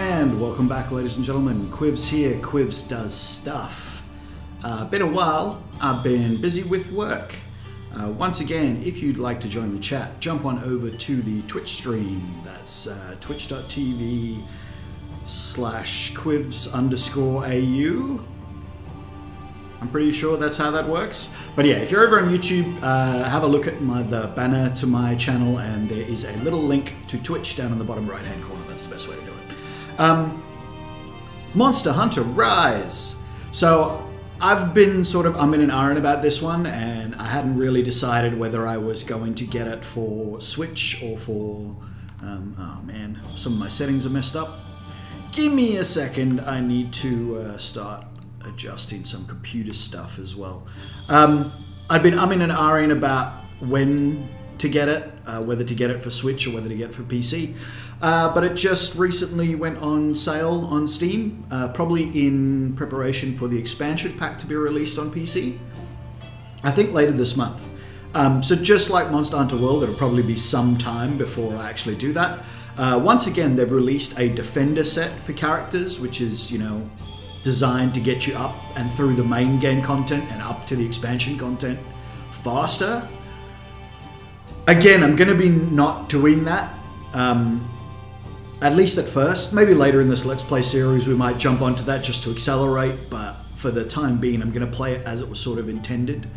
And welcome back, ladies and gentlemen. Quivs here, Quivs does stuff. Been a while, I've been busy with work. Once again, if you'd like to join the chat, jump on over to the Twitch stream. That's twitch.tv/Quivs_AU. I'm pretty sure that's how that works. But yeah, if you're over on YouTube, have a look at the banner to my channel, and there is a little link to Twitch down in the bottom right hand corner. That's the best way to do it. Monster Hunter Rise. So I've been I'm in an iron about this one, and I hadn't really decided whether I was going to get it for Switch or for, oh man, some of my settings are messed up. Give me a second, I need to start adjusting some computer stuff as well. I'm in an iron about when to get it, whether to get it for Switch or whether to get it for PC. But it just recently went on sale on Steam, probably in preparation for the expansion pack to be released on PC. I think later this month. So just like Monster Hunter World, it'll probably be some time before I actually do that. Once again, they've released a Defender set for characters, which is, designed to get you up and through the main game content and up to the expansion content faster. Again, I'm going to be not doing that. At least at first. Maybe later in this Let's Play series we might jump onto that just to accelerate, but for the time being I'm going to play it as it was sort of intended.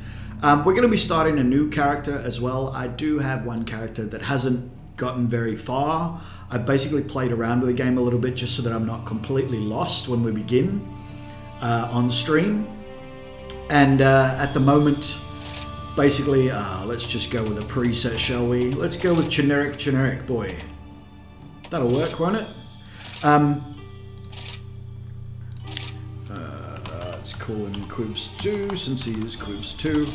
We're going to be starting a new character as well. I do have one character that hasn't gotten very far. I've basically played around with the game a little bit just so that I'm not completely lost when we begin on stream. And at the moment, basically, let's just go with a preset, shall we? Let's go with generic boy. That'll work, won't it? Let's call him Quivs 2 since he is Quivs 2.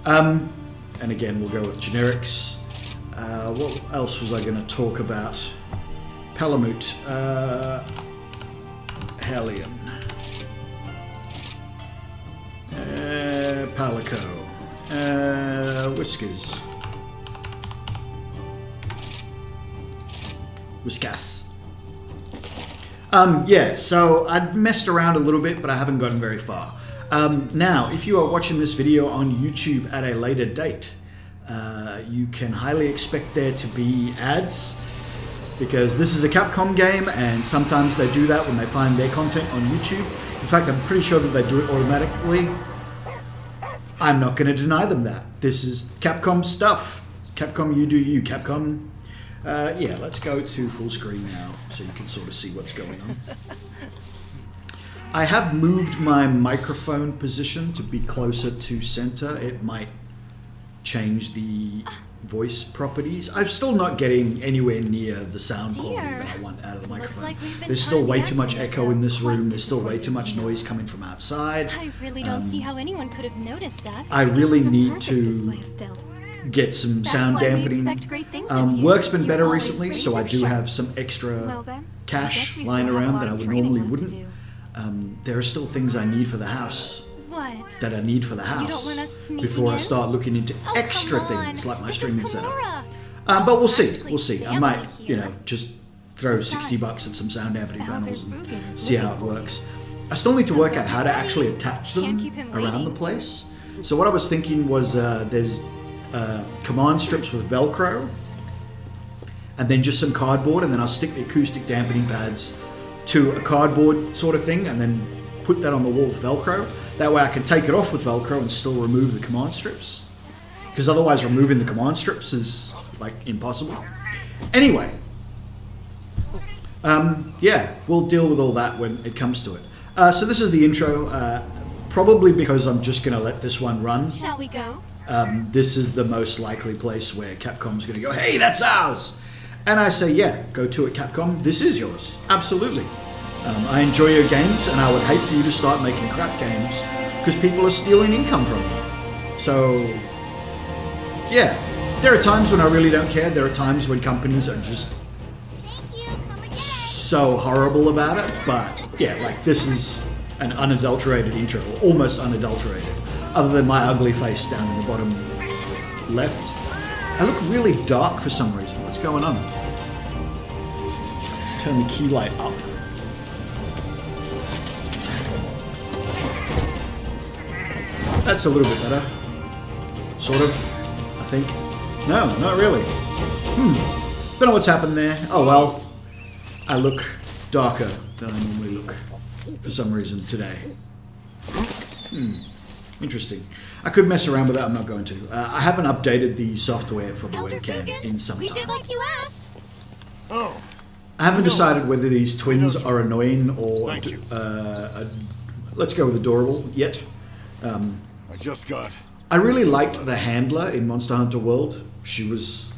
And again, we'll go with generics. What else was I going to talk about? Palamute. Hellion. Palico. Whiskers. Whiskas. Yeah, so I'd messed around a little bit, but I haven't gotten very far. Now, if you are watching this video on YouTube at a later date, you can highly expect there to be ads, because this is a Capcom game, and sometimes they do that when they find their content on YouTube. In fact, I'm pretty sure that they do it automatically. I'm not going to deny them that. This is Capcom stuff. Capcom, you do you. Capcom. Yeah, let's go to full screen now so you can sort of see what's going on. I have moved my microphone position to be closer to center. It might change the voice properties. I'm still not getting anywhere near the sound quality that I want out of the microphone. Like there's still way too much echo in this room. There's still way too much noise coming from outside. I really don't see how anyone could have noticed us. I really need to get some sound dampening. Work's been better recently, so I do have some extra cash lying around that I normally wouldn't. There are still things I need for the house. That I need for the house before I start looking into extra things like my streaming setup. But we'll see. We'll see. I might, just throw $60 at some sound dampening panels and see how it works. I still need to work out how to actually attach them around the place. So what I was thinking was there's command strips with Velcro, and then just some cardboard, and then I'll stick the acoustic dampening pads to a cardboard sort of thing, and then put that on the wall with Velcro. That way I can take it off with Velcro and still remove the command strips, because otherwise removing the command strips is like impossible. Anyway, yeah, we'll deal with all that when it comes to it. So this is the intro, probably because I'm just going to let this one run. Shall we go? This is the most likely place where Capcom's going to go, hey, that's ours! And I say, yeah, go to it, Capcom. This is yours. Absolutely. I enjoy your games, and I would hate for you to start making crap games because people are stealing income from you. So, yeah, there are times when I really don't care. There are times when companies are just so horrible about it. But, yeah, like this is an unadulterated intro, almost unadulterated, other than my ugly face down in the bottom left. I look really dark for some reason. What's going on? Let's turn the key light up. That's a little bit better. Sort of, I think. No, not really. Don't know what's happened there. Oh well. I look darker than I normally look for some reason today. Interesting. I could mess around with that, I'm not going to. I haven't updated the software for the webcam in some We did time. like you asked. Oh, I haven't decided whether these twins are annoying or Thank you. let's go with adorable yet. I just got. I really liked the handler in Monster Hunter World. She was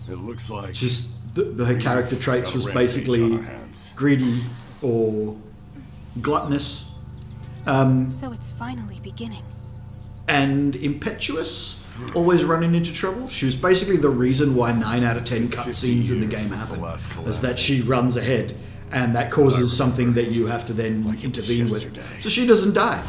It looks like. just her character traits got a was rampage basically on our hands. greedy or gluttonous So it's finally beginning. and impetuous, always running into trouble. She was basically the reason why 9 out of 10 50 cutscenes in the years game since the happen, last is that she runs ahead, and that causes something that you have to then Like it was intervene with. yesterday. So she doesn't die.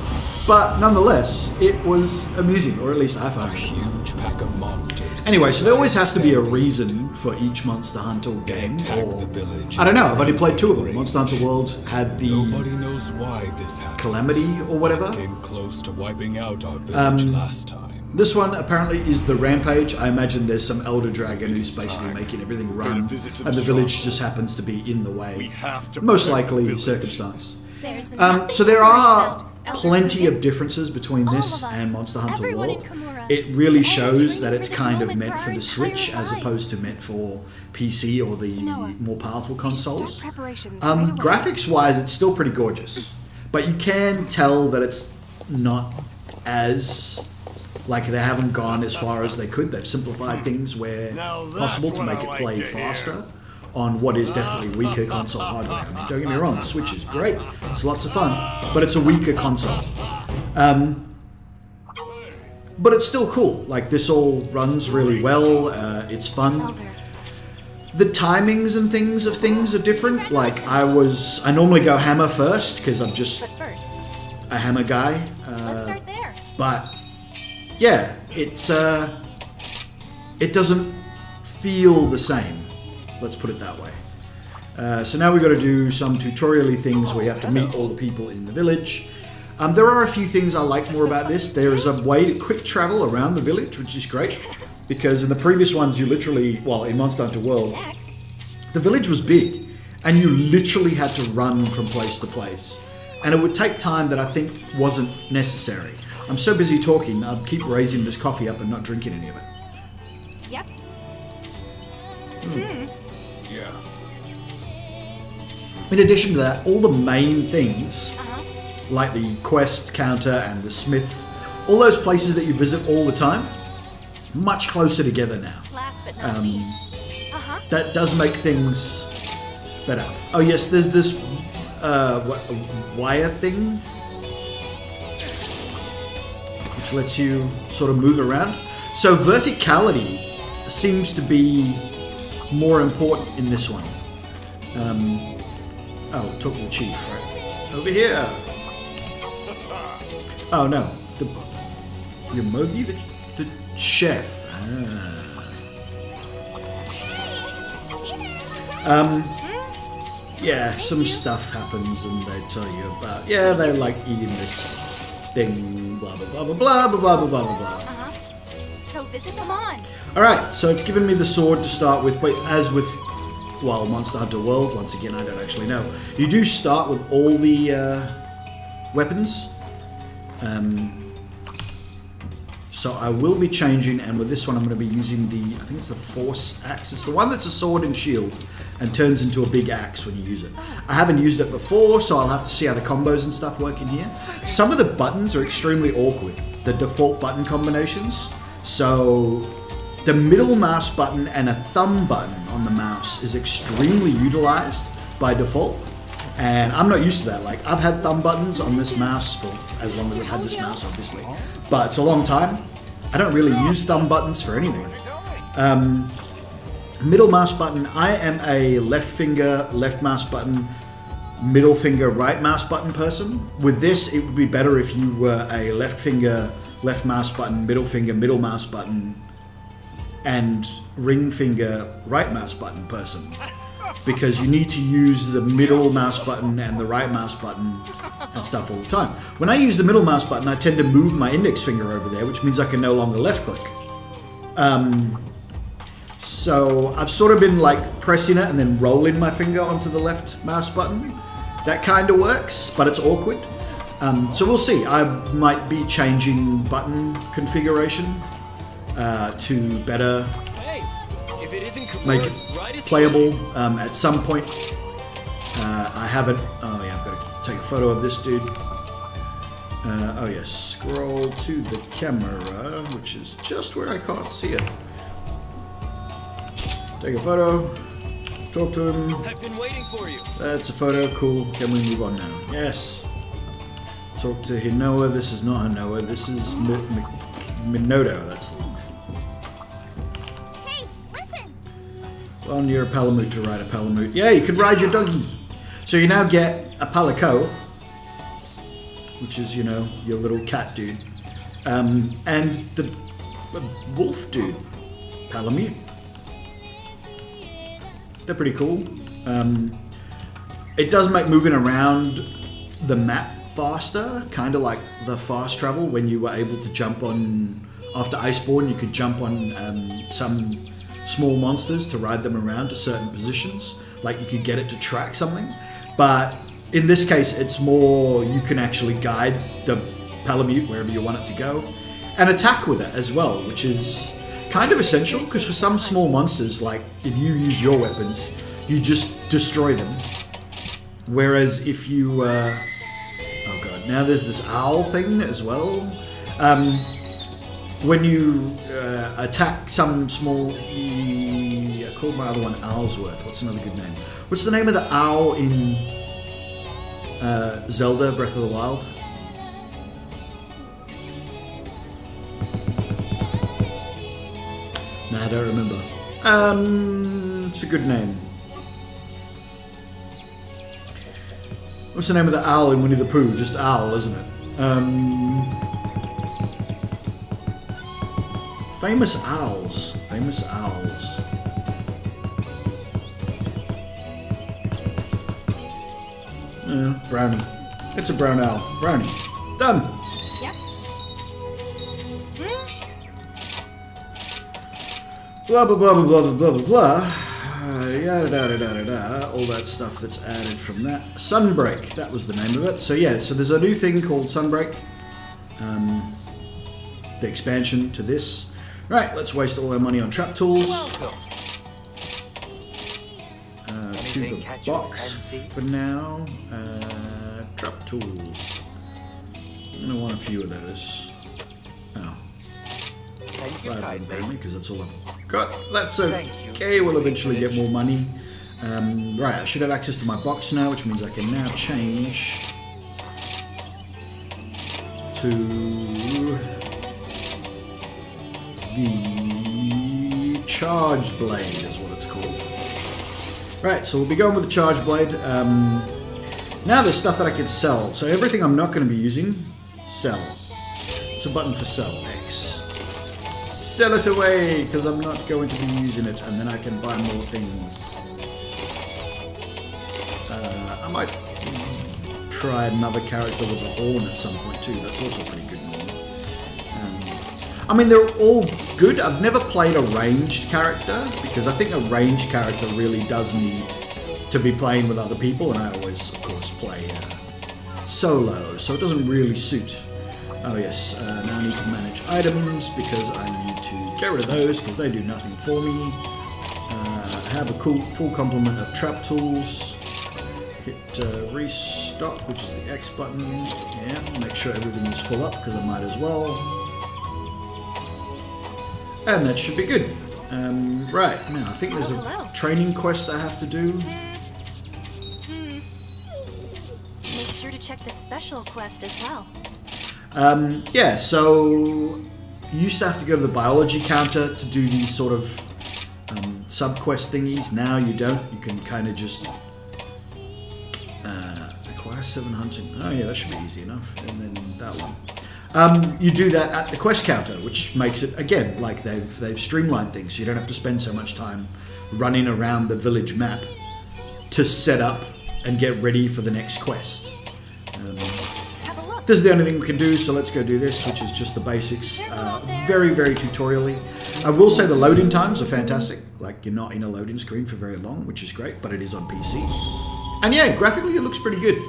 But nonetheless, it was amusing, or at least I found it. Huge pack of monsters. Anyway, so there always has to be a reason for each Monster Hunter game, attack or the village. I don't know. I've only played 2 of them. Monster Hunter World had the Nobody knows why this happened. Calamity or whatever. Came close to wiping out our village last time. This one apparently is the Rampage. I imagine there's some Elder Dragon who's basically making everything run, visit to and the the village stronghold. just happens to be in the way. We have to Most protect the likely village. circumstance. There's So there are plenty of differences between this All of us. and Monster Hunter Everyone in World. Kimura. It really And shows dreaming that for it's this kind of moment meant for for our the Switch entire as lives. opposed to meant for PC or the more powerful consoles. Start preparations right away. Graphics-wise, it's still pretty gorgeous, but you can tell that it's not as like they haven't gone as far as they could. They've simplified things where Now that's possible to what make I it like play to hear. faster on what is definitely weaker console hardware. I mean, don't get me wrong, the Switch is great. It's lots of fun, but it's a weaker console. But it's still cool. Like, this all runs really well. It's fun. Elder. The timings and things are different. Like, I normally go hammer first because I'm just But first, a hammer guy. let's start there. But yeah, it doesn't feel the same. Let's put it that way. So now we've got to do some tutorial-y things where you have to meet all the people in the village. There are a few things I like more about this. There is a way to quick travel around the village, which is great. Because in the previous ones, you literally, well, in Monster Hunter World, Next, the village was big, and you literally had to run from place to place. And it would take time that I think wasn't necessary. I'm so busy talking, I keep raising this coffee up and not drinking any of it. yep. Yeah. In addition to that, all the main things, Uh-huh. like the quest counter and the smith, all those places that you visit all the time, much closer together now. Last but not least. Uh-huh. That does make things better. Oh yes, there's this wire thing, which lets you sort of move around. So verticality seems to be more important in this one. Oh, talk to the chief, right? Over here. Oh no, the Yomogi, the chef. Yeah, some stuff happens and they tell you about, yeah, they like eating this thing, blah, blah, blah, blah, blah, blah, blah, blah, blah, blah. Uh-huh. Go visit them on. Alright, so it's given me the sword to start with, but as with, well, Monster Hunter World, once again, I don't actually know. You do start with all the weapons. So I will be changing, and with this one I'm going to be using the, I think it's the Force Axe. It's the one that's a sword and shield and turns into a big axe when you use it. I haven't used it before, so I'll have to see how the combos and stuff work in here. Some of the buttons are extremely awkward, the default button combinations. So the middle mouse button and a thumb button on the mouse is extremely utilized by default. And I'm not used to that. Like, I've had thumb buttons on this mouse for as long as I've had this mouse, obviously. But it's a long time. I don't really use thumb buttons for anything. Middle mouse button, I am a left finger, left mouse button, middle finger, right mouse button person. With this, it would be better if you were a left finger, left mouse button, middle mouse button, and ring finger, right mouse button person. because you need to use the middle mouse button and the right mouse button and stuff all the time. When I use the middle mouse button, I tend to move my index finger over there, which means I can no longer left click. So I've sort of been like pressing it and then rolling my finger onto the left mouse button. That kind of works, but it's awkward. So we'll see. I might be changing button configuration to better make it playable at some point. I haven't. Oh yeah, I've got to take a photo of this dude. Oh yes, scroll to the camera, which is just where I can't see it. Take a photo. Talk to him. I've been waiting for you. That's a photo. Cool. Can we move on now? Yes. Talk to Hinoa. This is not Hinoa. This is Minoto. That's. Hey, listen. On your Palamute to ride a Palamute. Yeah, you can ride your doggy. So you now get a Palico, which is, you know, your little cat dude, and the wolf dude, Palamute. They're pretty cool. It does make moving around the map faster, kind of like the fast travel when you were able to jump on, after Iceborne, you could jump on some small monsters to ride them around to certain positions, like you could get it to track something. But in this case, it's more you can actually guide the Palamute wherever you want it to go and attack with it as well, which is kind of essential, because for some small monsters, like if you use your weapons, you just destroy them. Whereas if you, oh god, now there's this owl thing as well. When you attack some small, I called my other one Owlsworth. What's another good name? What's the name of the owl in Zelda Breath of the Wild? Nah, I don't remember. It's a good name. What's the name of the owl in Winnie the Pooh? Just owl, isn't it? Famous owls. Famous owls. Yeah, brownie. It's a brown owl. Brownie. Done. Yep. Blah blah blah blah blah blah blah blah. Yada da da da da da. All that stuff that's added from that. Sunbreak. That was the name of it. So yeah. So there's a new thing called Sunbreak. The expansion to this. Right. Let's waste all our money on trap tools. To the box for now. Trap tools. I'm gonna want a few of those. Oh. Apparently, because that's all I've got. That's okay. We'll eventually get more money. Right, I should have access to my box now, which means I can now change to the Charge Blade, is what it's called. Right, so we'll be going with the Charge Blade. Now there's stuff that I can sell. So everything I'm not going to be using, sell. It's a button for sell. X. Sell it away, because I'm not going to be using it, and then I can buy more things. I might try another character with a horn at some point too. That's also pretty good. I mean, they're all good. I've never played a ranged character, because I think a ranged character really does need to be playing with other people, and I always, of course, play solo, so it doesn't really suit. Oh yes, now I need to manage items, because I need to get rid of those, because they do nothing for me. I have a cool full complement of trap tools. Hit restock, which is the X button. Yeah, make sure everything is full up, because I might as well. And that should be good. Right, now I think there's a training quest I have to do. Make sure to check the special quest as well. Yeah, so you used to have to go to the biology counter to do these sort of sub-quest thingies. Now you don't. You can kind of just acquire 7 hunting. Oh yeah, that should be easy enough. And then that one. You do that at the quest counter, which makes it, again, like they've streamlined things, so you don't have to spend so much time running around the village map to set up and get ready for the next quest. Have a look. This is the only thing we can do, so let's go do this, which is just the basics. Very, very tutorially. I will say the loading times are fantastic. Like, you're not in a loading screen for very long, which is great, but it is on PC. And yeah, graphically it looks pretty good.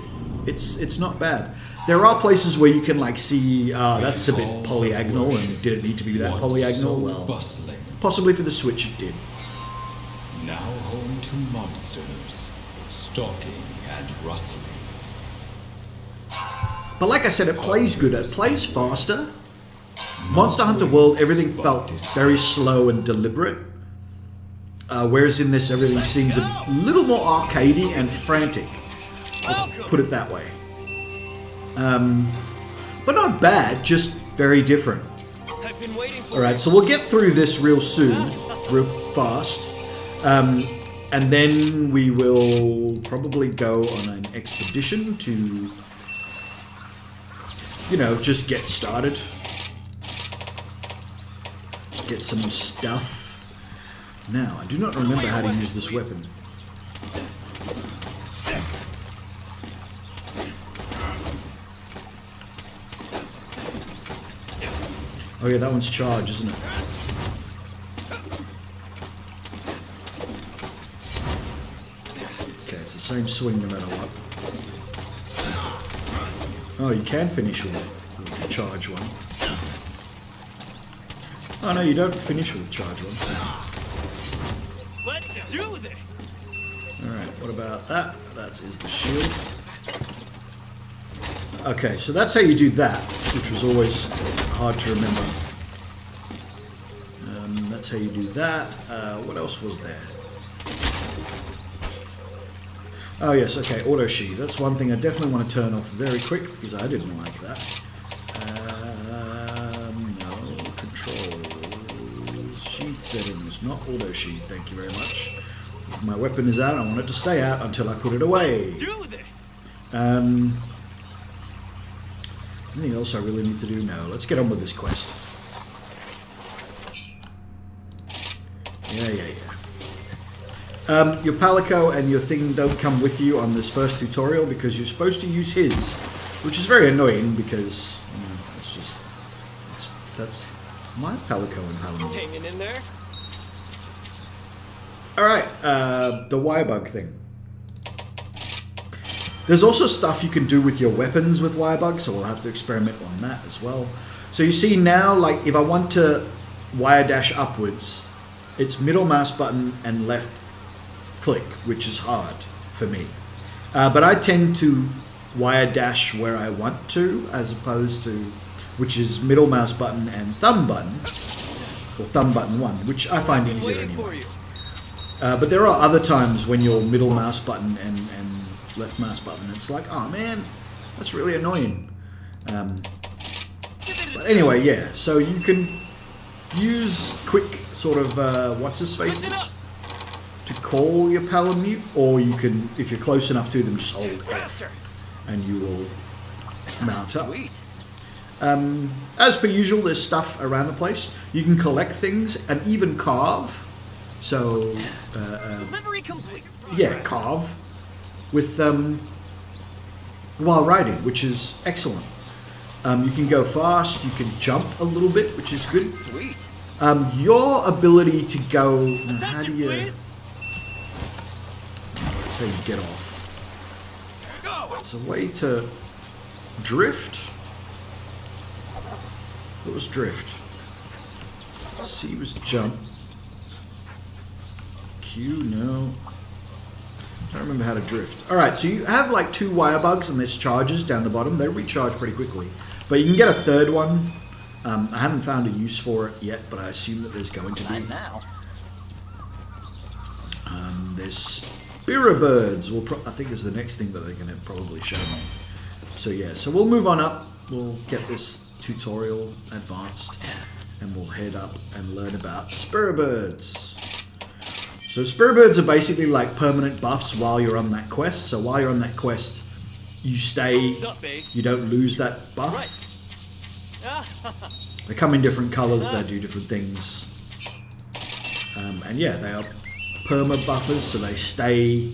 It's not bad. There are places where you can like see, that's a bit polyagonal, and did it need to be that polyagonal? Well, bustling, possibly for the Switch it did. now home to monsters, stalking and rustling. But like I said, it plays good. It plays faster. Monster Hunter World, everything felt very slow and deliberate. Whereas in this, everything seems a little more arcadey and frantic. Let's put it that way. But not bad, just very different. Alright, so we'll get through this real soon, real fast. And then we will probably go on an expedition to, you know, just get started. Get some stuff. Now, I do not remember how to use this weapon. Oh yeah, that one's charge, isn't it? Okay, it's the same swing no matter what. Oh, you can finish with the charge one. Oh no, you don't finish with the charge one. Let's do this! Alright, what about that? That is the shield. Okay, so that's how you do that, which was always hard to remember. That's how you do that. What else was there? Oh yes, okay, auto sheet. That's one thing I definitely want to turn off very quick because I didn't like that. No, controls, sheet settings, not auto sheet, thank you very much. If my weapon is out, I want it to stay out until I put it away. Do this! Anything else I really need to do? No, let's get on with this quest. Yeah. Your Palico and your thing don't come with you on this first tutorial because you're supposed to use his, which is very annoying because it's just that's my Palico and Palamute. Hanging in there? All right, the Wirebug thing. There's also stuff you can do with your weapons with Wirebug, so we'll have to experiment on that as well. So you see now, like if I want to wire dash upwards, it's middle mouse button and left click, which is hard for me. But I tend to wire dash where I want to, as opposed to, which is middle mouse button and thumb button, or thumb button 1, which I find easier anyway. But there are other times when your middle mouse button and left mouse button, it's like, oh man, that's really annoying. But anyway, yeah, so you can use quick sort of what's-his-faces to call your Palamute, or you can, if you're close enough to them, just hold F and you will mount up. As per usual, there's stuff around the place. You can collect things and even carve. So, Delivery complete. yeah, carve with while riding, which is excellent. You can go fast, you can jump a little bit, which is good. Sweet. Your ability to go, now how do you, that's how you get off. It's a way to drift. What was drift? C was jump. Q, no. I don't remember how to drift. Alright, so you have like 2 Wirebugs and there's charges down the bottom. They recharge pretty quickly. But you can get a third one. I haven't found a use for it yet, but I assume that there's going to be. Now. There's Spiribirds. I think is the next thing that they're going to probably show me. So yeah, so we'll move on up. We'll get this tutorial advanced and we'll head up and learn about Spiribirds. So Spiribirds are basically like permanent buffs while you're on that quest. So while you're on that quest, you stay, you don't lose that buff. Right. They come in different colors, they do different things. And yeah, they are perma buffers, so they stay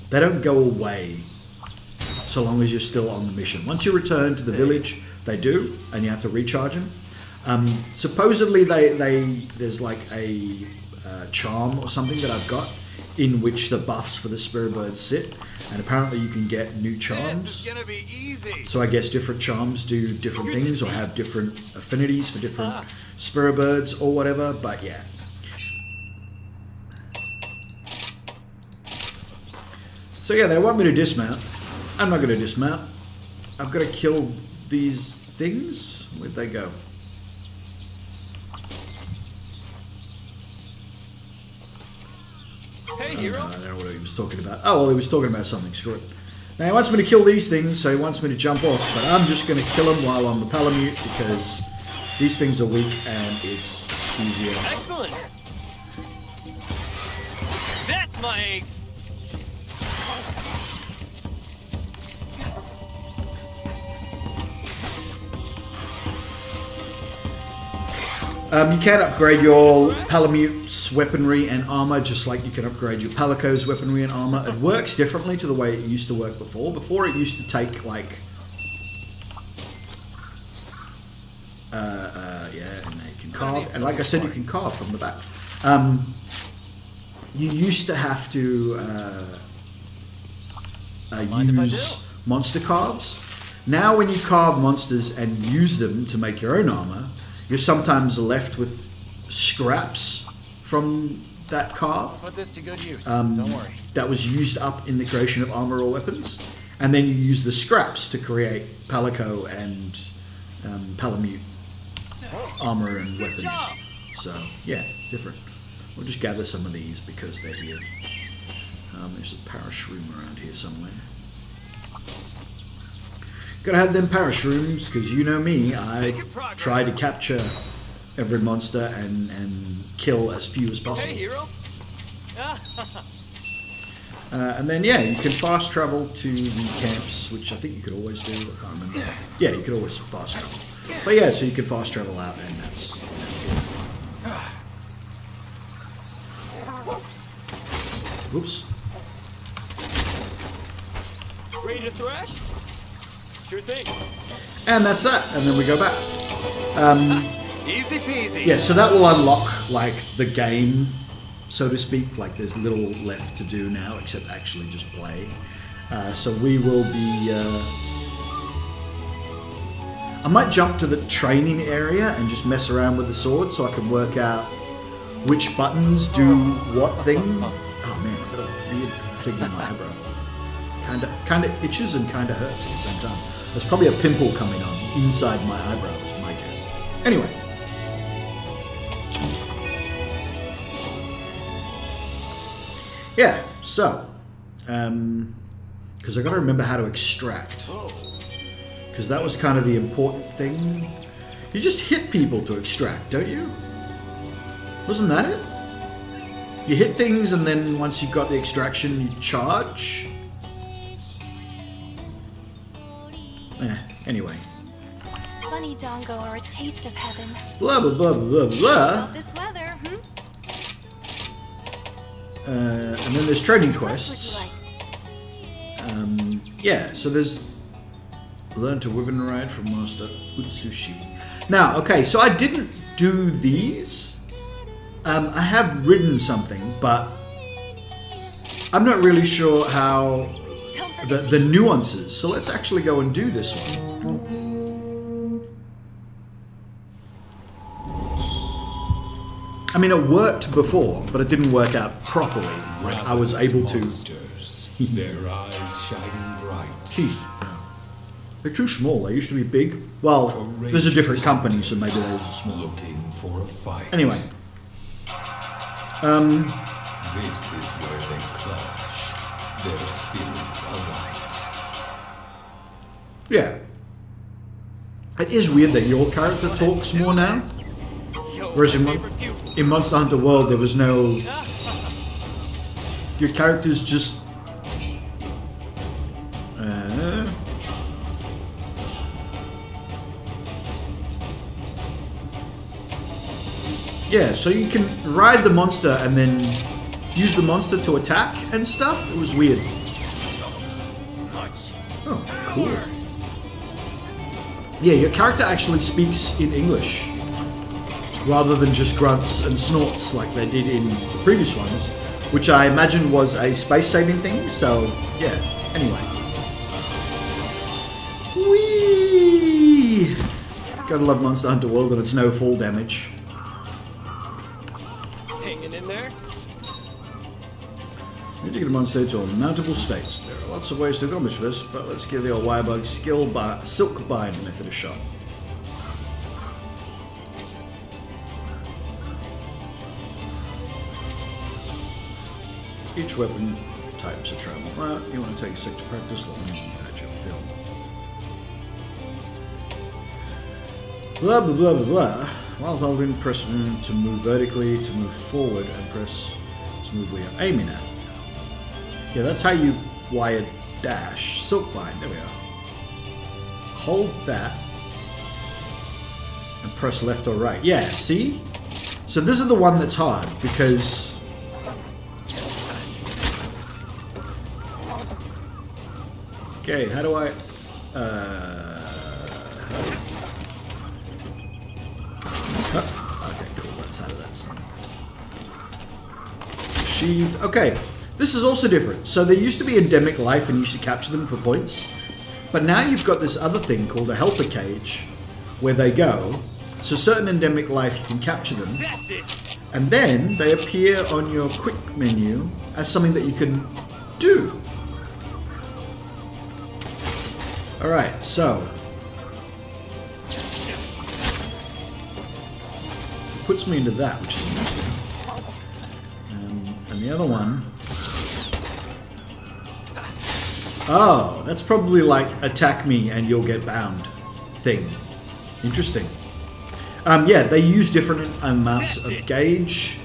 They don't go away so long as you're still on the mission. Once you return to the village, they do, and you have to recharge them. Supposedly, there's like a charm or something that I've got in which the buffs for the spirit birds sit, and apparently you can get new charms. This is gonna be easy. So I guess different charms do different things or have different affinities for different spirit birds or whatever, but yeah. So yeah, they want me to dismount. I'm not going to dismount. I've got to kill these things. Where'd they go? Hey, hero. I don't know what he was talking about. Oh, well, he was talking about something. Screw it. Now, he wants me to kill these things, so he wants me to jump off, but I'm just going to kill them while I'm the Palamute because these things are weak and it's easier. Excellent. That's my ace. You can upgrade your Palamute's weaponry and armor just like you can upgrade your Palico's weaponry and armor. It works differently to the way it used to work before. Before it used to take like... yeah, and you can carve. And like I said, you can carve from the back. You used to have to use monster carves. Now when you carve monsters and use them to make your own armor, you're sometimes left with scraps from that carve. Put this to good use. Don't worry. That was used up in the creation of armor or weapons. And then you use the scraps to create Palico and Palamute armor and weapons. So, yeah, different. We'll just gather some of these because they're here. There's a parashroom around here somewhere. Gotta have them parashrooms, because you know me, I try to capture every monster and kill as few as possible. Hey, hero. And then, yeah, you can fast travel to the camps, which I think you could always do. I can't remember. Yeah, you could always fast travel. But yeah, so you can fast travel out, and that's... Whoops. Ready to thrash? Sure thing. And that's that, and then we go back. Easy peasy. Yeah, so that will unlock, like, the game, so to speak. Like, there's little left to do now, except actually just play. So we will be... I might jump to the training area and just mess around with the sword so I can work out which buttons do what thing. Oh man, I've got a weird thing in my eyebrow. Kinda itches and kinda hurts at the same time. There's probably a pimple coming on inside my eyebrow, is my guess. Anyway. Yeah, so, because I gotta remember how to extract. Because that was kind of the important thing. You just hit people to extract, don't you? Wasn't that it? You hit things and then once you've got the extraction, you charge? Anyway. Bunny Dongo are a taste of heaven. Blah, blah, blah, blah, blah. About this weather, And then there's training Which quests. would you like? Yeah, so there's... Learn to whip and ride from Master Utsushi. Now, okay, so I didn't do these. I have ridden something, but I'm not really sure how the nuances. So let's actually go and do this one. I mean, it worked before, but it didn't work out properly. Like I was able to. Monsters, their eyes shining bright. Teeth. They're too small. They used to be big. Well, there's a different company, so maybe those are small. Looking for a fight. Anyway. This is where they clash. Their spirits alight. Yeah. It is weird that your character talks more now. Whereas in Monster Hunter World, there was no... Your character's just... Yeah, so you can ride the monster and then use the monster to attack and stuff. It was weird. cool. Yeah, your character actually speaks in English rather than just grunts and snorts like they did in the previous ones, which I imagine was a space-saving thing. So, yeah. Anyway. Whee! Gotta love Monster Hunter World and its no fall damage. Hanging in there? Need to get a monster to a mountable state. There are lots of ways to accomplish this, but let's give the old Wirebug silk bind method a shot. Each weapon types a travel. Well, you want to take a sec to practice, let me add your film. Blah blah blah blah blah. While holding, press to move vertically, to move forward, and press to move where you're aiming at. Yeah, that's how you wire dash. Silk bind, there we are. Hold that and press left or right. Yeah, see? So this is the one that's hard because okay, how do I okay, cool, that's out of that stuff. Sheath. Okay. This is also different. So there used to be endemic life and you used to capture them for points. But now you've got this other thing called a helper cage where they go. So certain endemic life you can capture them. That's it. And then they appear on your quick menu as something that you can do. Alright, so it puts me into that, which is interesting. And the other one. Oh, that's probably like attack me and you'll get bound thing. Interesting. Yeah, they use different amounts of gauge.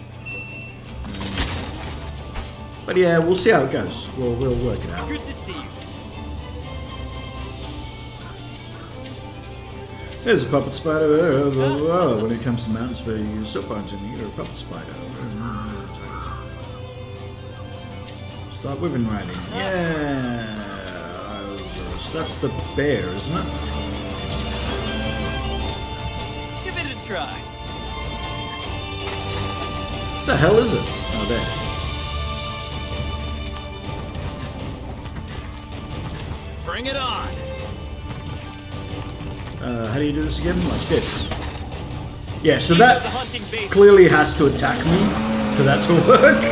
But yeah, we'll see how it goes. We'll work it out. Good to see you. There's a puppet spider. When it comes to mountains where you use soap punching, you're a puppet spider. Start whipping riding. Yeah. That's the bear, isn't it? Give it a try. What the hell is it? Oh, there. Bring it on. How do you do this again? Like this. Yeah, so These are that the hunting bases. clearly has to attack me for that to work.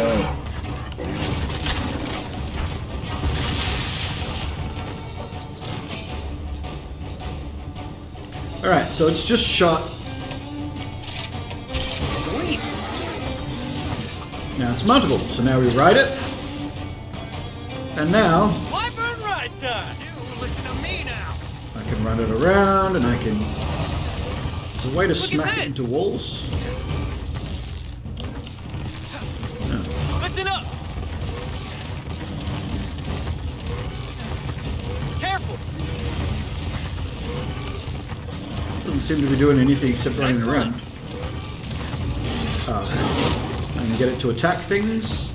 Alright, so it's just shot. Sweet. Now it's mountable, so now we ride it. And now Wyvern ride time. You listen to me now. I can run it around and I can... There's a way to Look at smack it this. into walls. No. Listen up. Careful. Doesn't seem to be doing anything except running Excellent. around. Oh, okay. And get it to attack things.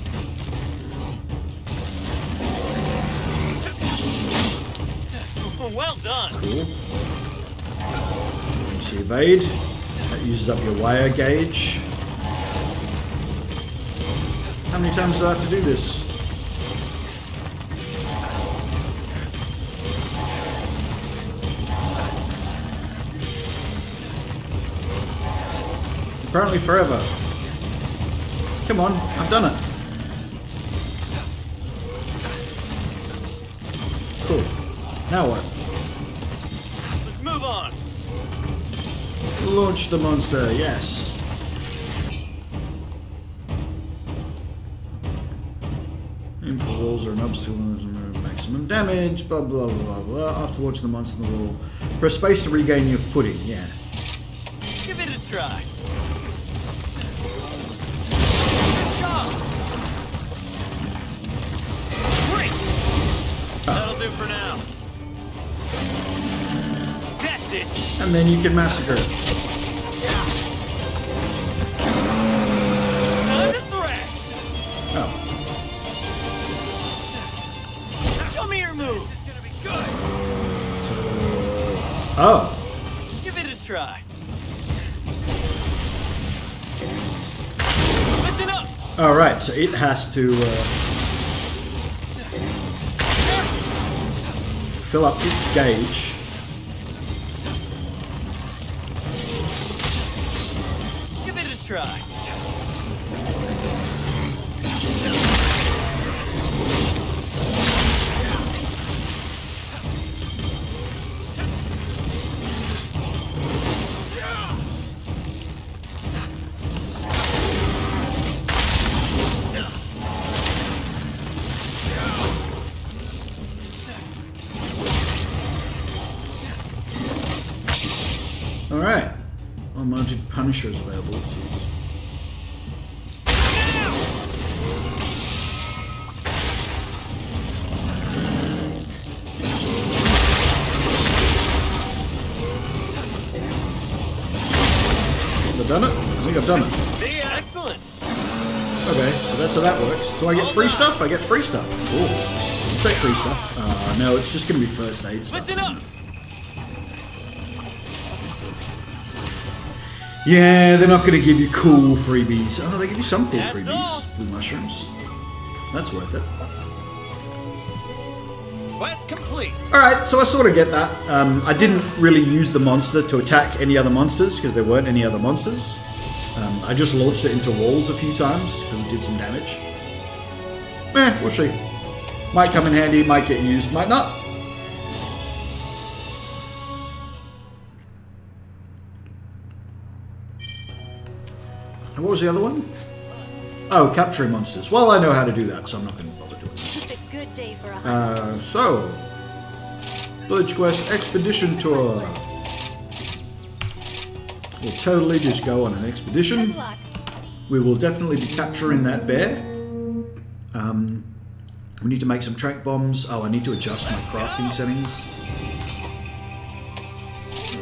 Well done. Cool. You see evade. That uses up your wire gauge. How many times do I have to do this? Apparently forever. Come on, I've done it. Cool. Now what? Let's move on. Launch the monster, yes. Aim for walls or knobs to maximum damage, blah blah blah blah. After launching the monster in the wall, press space to regain your footing, yeah. Give it a try. Go. Great. That'll do for now. That's it. And then you can massacre it. Time to thrash. Oh. Show me your move. This is gonna be good. Alright, so it has to fill up its gauge. Give it a try. Alright. Unmounted Punisher is available. Have I done it? I think I've done it. Excellent. Okay, so that's how that works. Do I get free stuff? I get free stuff. Cool. I'll take free stuff. No, it's just going to be first aid stuff. Listen up. Yeah, they're not going to give you cool freebies. Oh, they give you some cool That's freebies. all. Blue mushrooms. That's worth it. Quest complete. Alright, so I sort of get that. I didn't really use the monster to attack any other monsters, because there weren't any other monsters. I just launched it into walls a few times, because it did some damage. We'll see. Might come in handy, might get used, might not. And what was the other one? Oh, capturing monsters. Well, I know how to do that, so I'm not going to bother doing that. It's a good day for a hunt. So, Village Quest Expedition Tour. We'll totally just go on an expedition. Good luck. We will definitely be capturing that bear. We need to make some trank bombs. Oh, I need to adjust my crafting settings.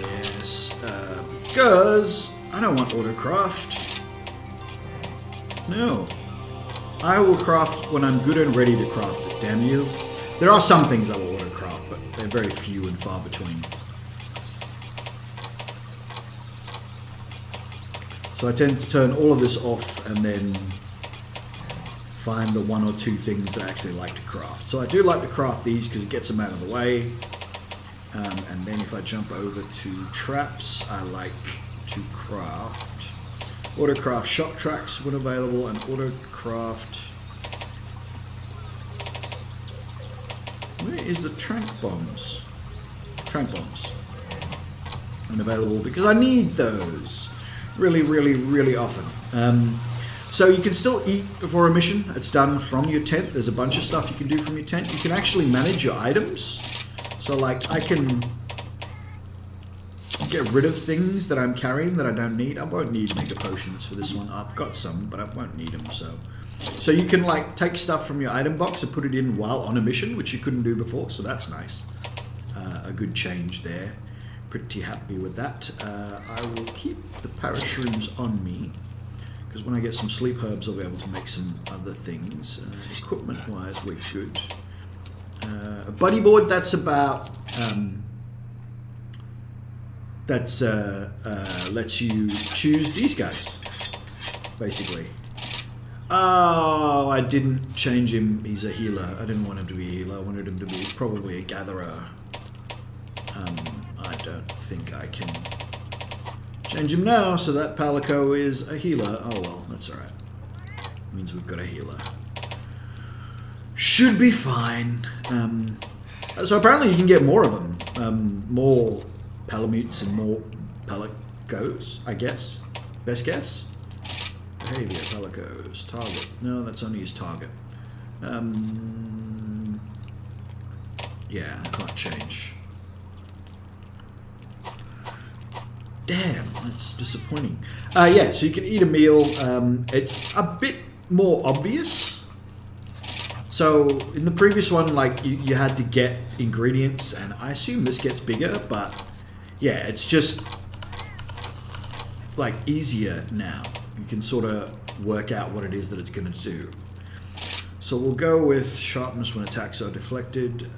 Yes, because I don't want autocraft. No. I will craft when I'm good and ready to craft it, damn you. There are some things I will autocraft, but they're very few and far between. So I tend to turn all of this off and then find the one or two things that I actually like to craft. So I do like to craft these because it gets them out of the way. And then if I jump over to traps, I like to craft autocraft shock tracks when available, and autocraft. Where is the trank bombs? Trank bombs. Unavailable because I need those really, really, really often. So you can still eat before a mission. It's done from your tent. There's a bunch of stuff you can do from your tent. You can actually manage your items. So like I can get rid of things that I'm carrying that I don't need. I won't need mega potions for this one. I've got some, but I won't need them. So you can like take stuff from your item box and put it in while on a mission, which you couldn't do before. So that's nice. A good change there. Pretty happy with that. I will keep the parashrooms on me, because when I get some sleep herbs, I'll be able to make some other things. Equipment-wise, we're good. A buddy board, that's about... lets you choose these guys, basically. Oh, I didn't change him. He's a healer. I didn't want him to be a healer. I wanted him to be probably a gatherer. I don't think I can change him now, so that Palico is a healer. Oh well, that's alright. Means we've got a healer. Should be fine. So apparently you can get more of them. More Palamutes and more Palicos, I guess. Best guess? Behavior, Palicos, target. No, that's only his target. Yeah, I can't change. Damn, that's disappointing. Yeah, so you can eat a meal. It's a bit more obvious. So in the previous one, like you had to get ingredients, and I assume this gets bigger, but yeah, it's just like easier now. You can sort of work out what it is that it's going to do. So we'll go with sharpness when attacks are deflected.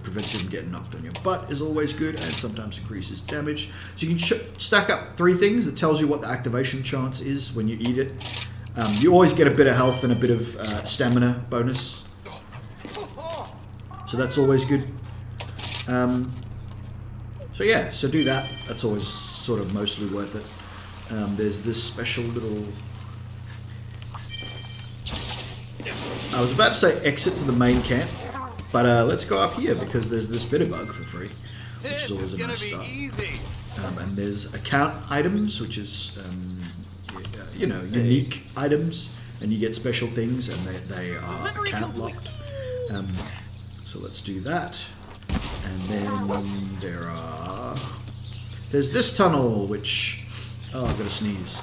Prevents you from getting knocked on your butt is always good, and sometimes increases damage. So you can stack up 3 things that tells you what the activation chance is when you eat it. You always get a bit of health and a bit of stamina bonus. So that's always good. So yeah, so do that. That's always sort of mostly worth it. There's this special little... I was about to say exit to the main camp, but let's go up here because there's this bitterbug for free, which is always a nice start. And there's account items, which is, you know, unique items, and you get special things, and they are account locked. So let's do that. And then there's this tunnel, which, oh, I've got to sneeze.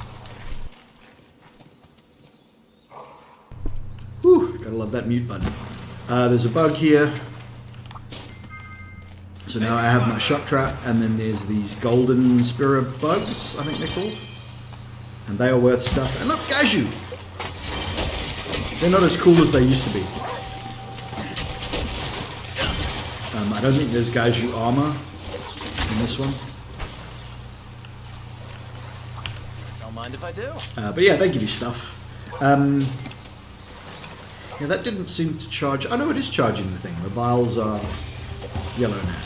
Whew, gotta love that mute button. There's a bug here. So now I have my shock trap, and then there's these golden spirit bugs, I think they're called. And they are worth stuff. And look, Gaiju! They're not as cool as they used to be. I don't think there's Gaiju armor in this one. Don't mind if I do. But yeah, they give you stuff. Yeah, that didn't seem to charge. Oh no, it is charging the thing. The vials are yellow now.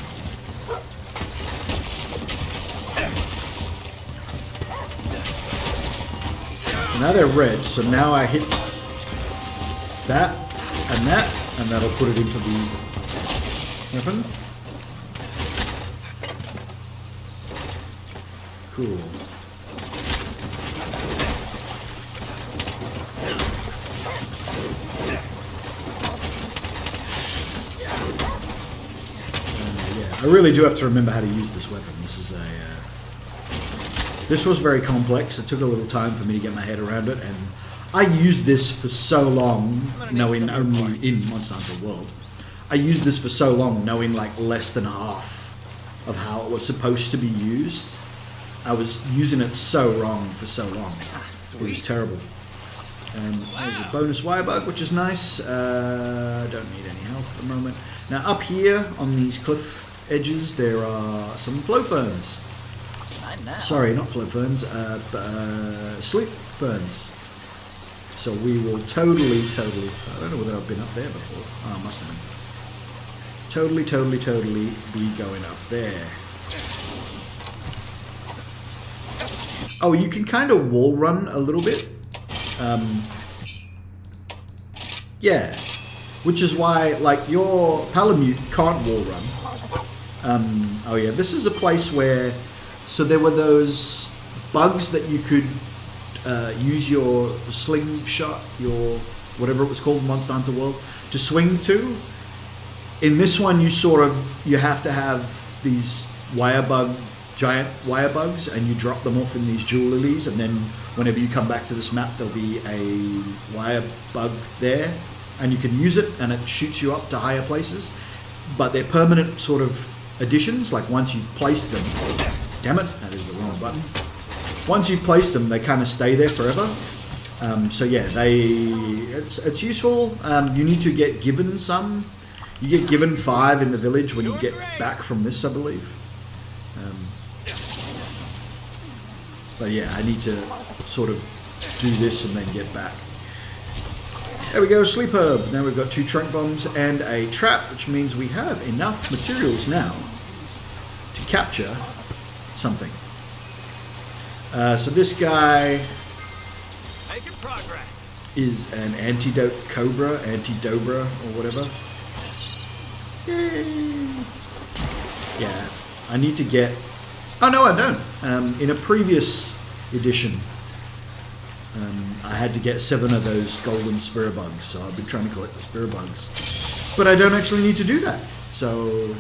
Now they're red, so now I hit that, and that'll put it into the weapon. Cool. I really do have to remember how to use this weapon. This is this was very complex. It took a little time for me to get my head around it, and I used this for so long, knowing only in Monster Hunter World. I used this for so long, knowing like less than half of how it was supposed to be used. I was using it so wrong for so long. It was terrible. There's a bonus wire bug, which is nice. Don't need any health at the moment. Now up here on these cliff edges, there are some flow ferns. Sorry, not flow ferns, sleep ferns. So we will totally, I don't know whether I've been up there before. Oh, I must have been. Totally be going up there. Oh, you can kind of wall run a little bit. Yeah. Which is why, like, your Palamute can't wall run. Oh yeah, this is a place where... So there were those bugs that you could use your slingshot, your... whatever it was called in Monster Hunter World, to swing to. In this one, you have to have these giant wire bugs, and you drop them off in these jewel lilies, and then whenever you come back to this map, there'll be a wire bug there, and you can use it, and it shoots you up to higher places. But they're permanent sort of additions. Like once you've placed them, damn it, that is the wrong button. Once you've placed them, they kind of stay there forever. So yeah, it's useful. You need to get given some. You get given 5 in the village when you get back from this, I believe. But yeah, I need to sort of do this and then get back. There we go, sleep herb. Now we've got 2 trunk bombs and a trap, which means we have enough materials now to capture something. So this guy is an antidote cobra, anti-dobra, or whatever. Yay. Yeah, I need to get... Oh no, I don't. In a previous edition, I had to get 7 of those golden spirit bugs, so I've been trying to collect the spirit bugs. But I don't actually need to do that, so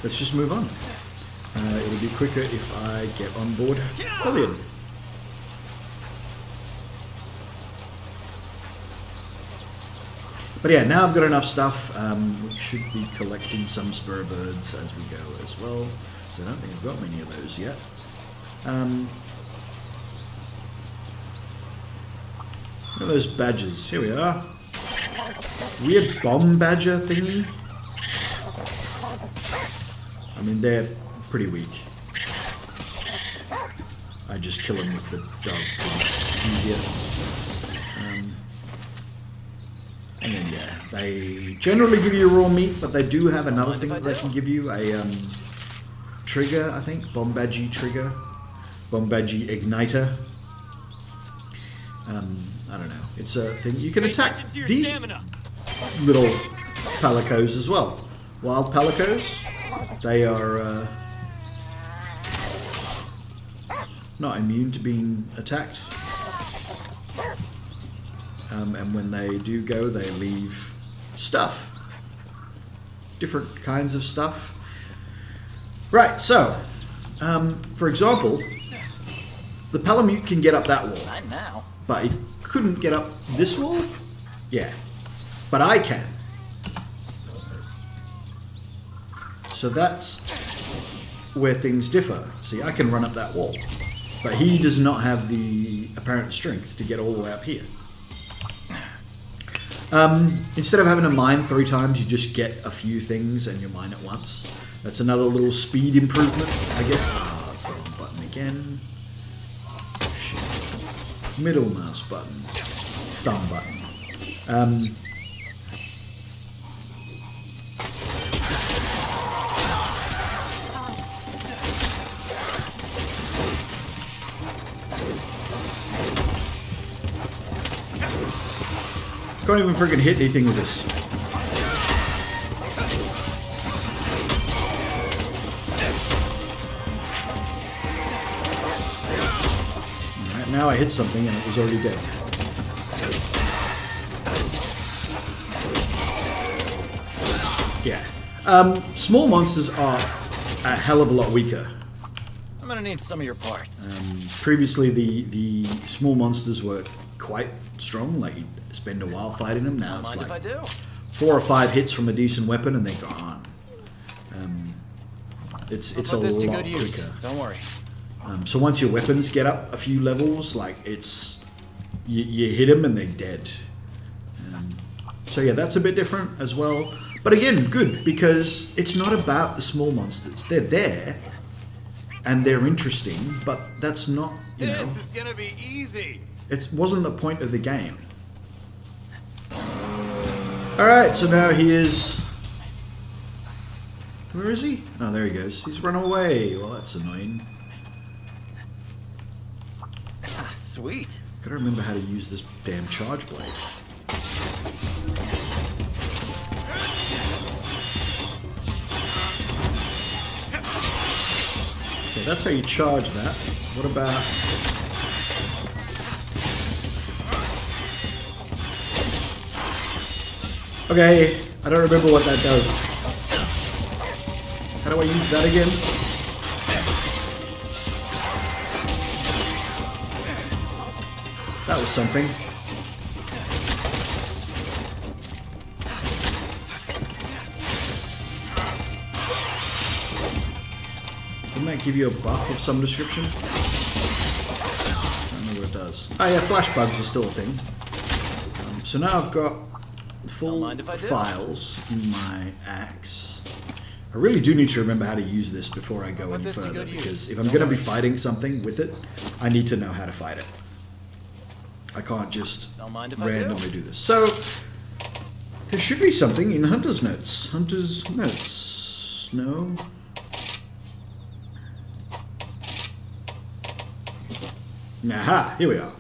let's just move on. It'll be quicker if I get on board Pillion. But yeah, now I've got enough stuff. We should be collecting some spirit birds as we go as well. So I don't think I've got many of those yet. Look at those badges. Here we are. Weird bomb badger thingy. I mean, they're pretty weak. I just kill them with the dog things. easier. And then yeah, they generally give you raw meat, but they do have another thing that they can give you, a trigger, I think, Bombadgy trigger, Bombadgy igniter. I don't know, it's a thing. You can attack these little palicos as well. Wild palicos, they are not immune to being attacked. And when they do go, they leave stuff. Different kinds of stuff. Right, so, for example, the Palamute can get up that wall. Not now. But he couldn't get up this wall? Yeah. But I can. So that's where things differ. See, I can run up that wall. But he does not have the apparent strength to get all the way up here. Instead of having to mine 3 times, you just get a few things and you mine it once. That's another little speed improvement, I guess. Ah, it's the wrong button again. Shit. Middle mouse button. Thumb button. Can't even freaking hit anything with this. Alright, now I hit something and it was already dead. Yeah. Small monsters are a hell of a lot weaker. I'm gonna need some of your parts. Previously, the small monsters were quite strong, like you'd spend a while fighting them. Now it's like 4 or 5 hits from a decent weapon and they're gone. It's a lot quicker. Don't worry. So once your weapons get up a few levels, like it's you hit them and they're dead. So yeah, that's a bit different as well. But again, good, because it's not about the small monsters. They're there and they're interesting, but that's not, you know. This is gonna be easy. It wasn't the point of the game. Alright, so now he is... Where is he? Oh, there he goes. He's run away. Well, that's annoying. Sweet. Gotta remember how to use this damn charge blade. Okay, that's how you charge that. What about... Okay, I don't remember what that does. How do I use that again? That was something. Didn't that give you a buff of some description? I don't know what it does. Oh yeah, flash bugs are still a thing. So now I've got full files in my axe. I really do need to remember how to use this before I go any further, because if I'm going to be fighting something with it, I need to know how to fight it. I can't just randomly do this. So, there should be something in Hunter's Notes. Hunter's Notes. No? Aha, here we are.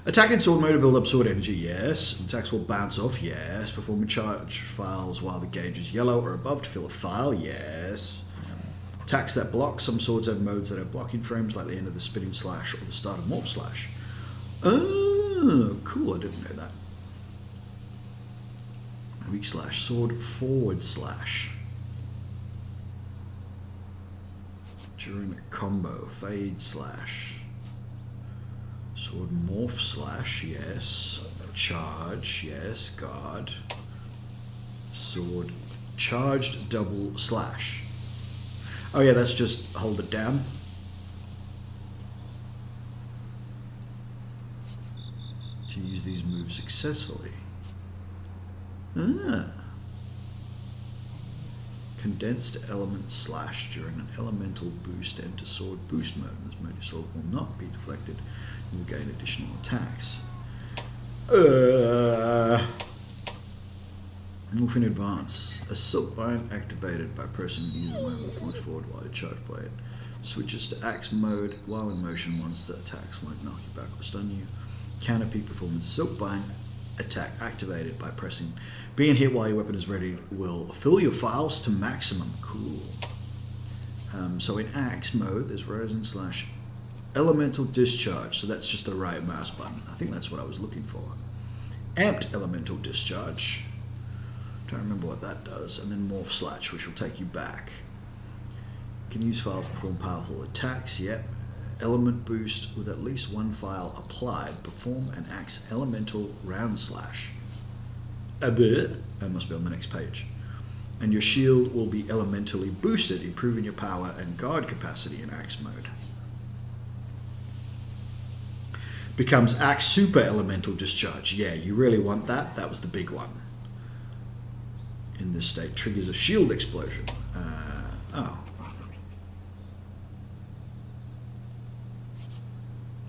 Attack in sword mode to build up sword energy, yes. Attacks will bounce off, yes. Performing charge files while the gauge is yellow or above to fill a file, yes. Attacks that block. Some swords have modes that have blocking frames, like the end of the spinning slash or the start of morph slash. Oh, cool, I didn't know that. Weak slash, sword forward slash. During a combo, fade slash. Sword morph slash, yes. Charge, yes. Guard. Sword charged double slash. Oh yeah, that's just hold it down. To use these moves successfully. Ah. Condensed element slash during an elemental boost enter sword boost mode. This mode your sword will not be deflected. will gain additional attacks. Move in advance. A silk bind activated by pressing the user button will launch forward while you charge blade. Switches to axe mode while in motion. Once the attacks won't knock you back or stun you. Canopy performance. Silk bind attack activated by pressing B and hit while your weapon is ready will fill your files to maximum. Cool. So in axe mode, there's rising slash elemental discharge. So that's just the right mouse button. I think that's what I was looking for. Amped elemental discharge. Don't remember what that does. And then morph slash, which will take you back. You can use files to perform powerful attacks. Yep. Element boost with at least one file applied. Perform an axe elemental round slash. That must be on the next page. And your shield will be elementally boosted, improving your power and guard capacity in axe mode. Becomes axe super elemental discharge. Yeah, you really want that. That was the big one. In this state, triggers a shield explosion.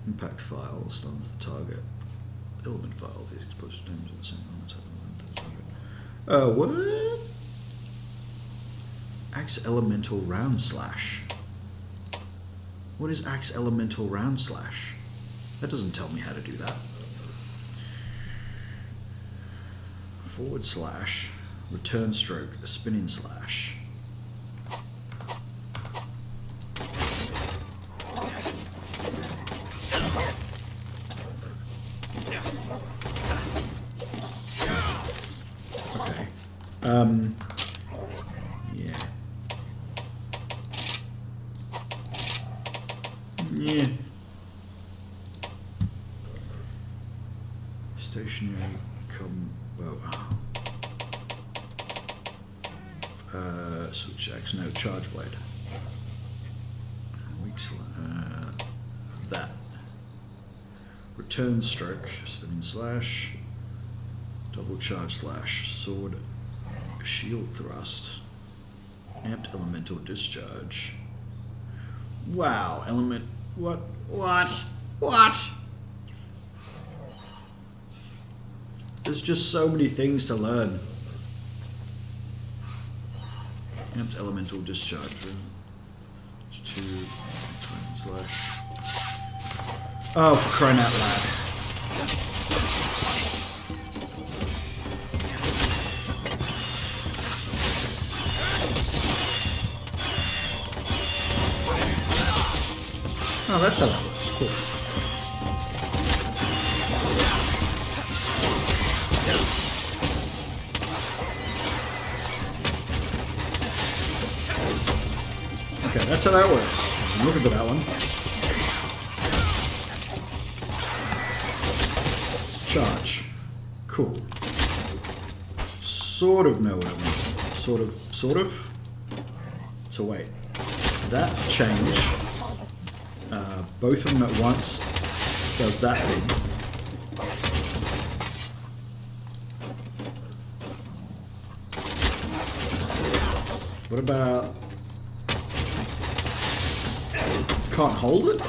Impact file stuns the target. Element file is explosive damage at the same time. What? Axe elemental round slash. What is axe elemental round slash? That doesn't tell me how to do that. Forward slash. Return stroke. A spinning slash. Okay. Yeah. Yeah. Stationary switch axe, no, charge blade. That. Return stroke, spinning slash, double charge slash, sword, shield thrust, amped elemental discharge. Wow, what? There's just so many things to learn. Amped elemental discharge. It's 2 slash. Oh, for crying out loud. Oh, that's how that works. Cool. Okay, that's how that works. I'm looking for that one. Charge. Cool. Sort of know what I mean. Sort of. So wait. That change. Both of them at once does that thing. What about... Can't hold it?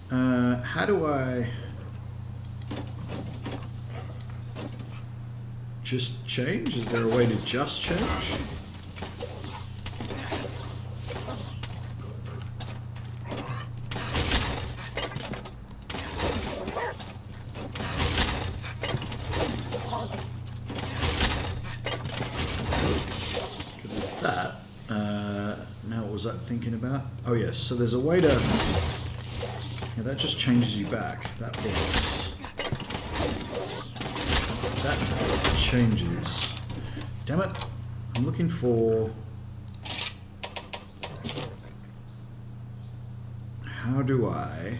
No. How do I... Just change? Is there a way to just change? That. Now what was that thinking about? Oh yes, so there's a way to... Yeah, that just changes you back. That works. That changes. Damn it. I'm looking for... How do I...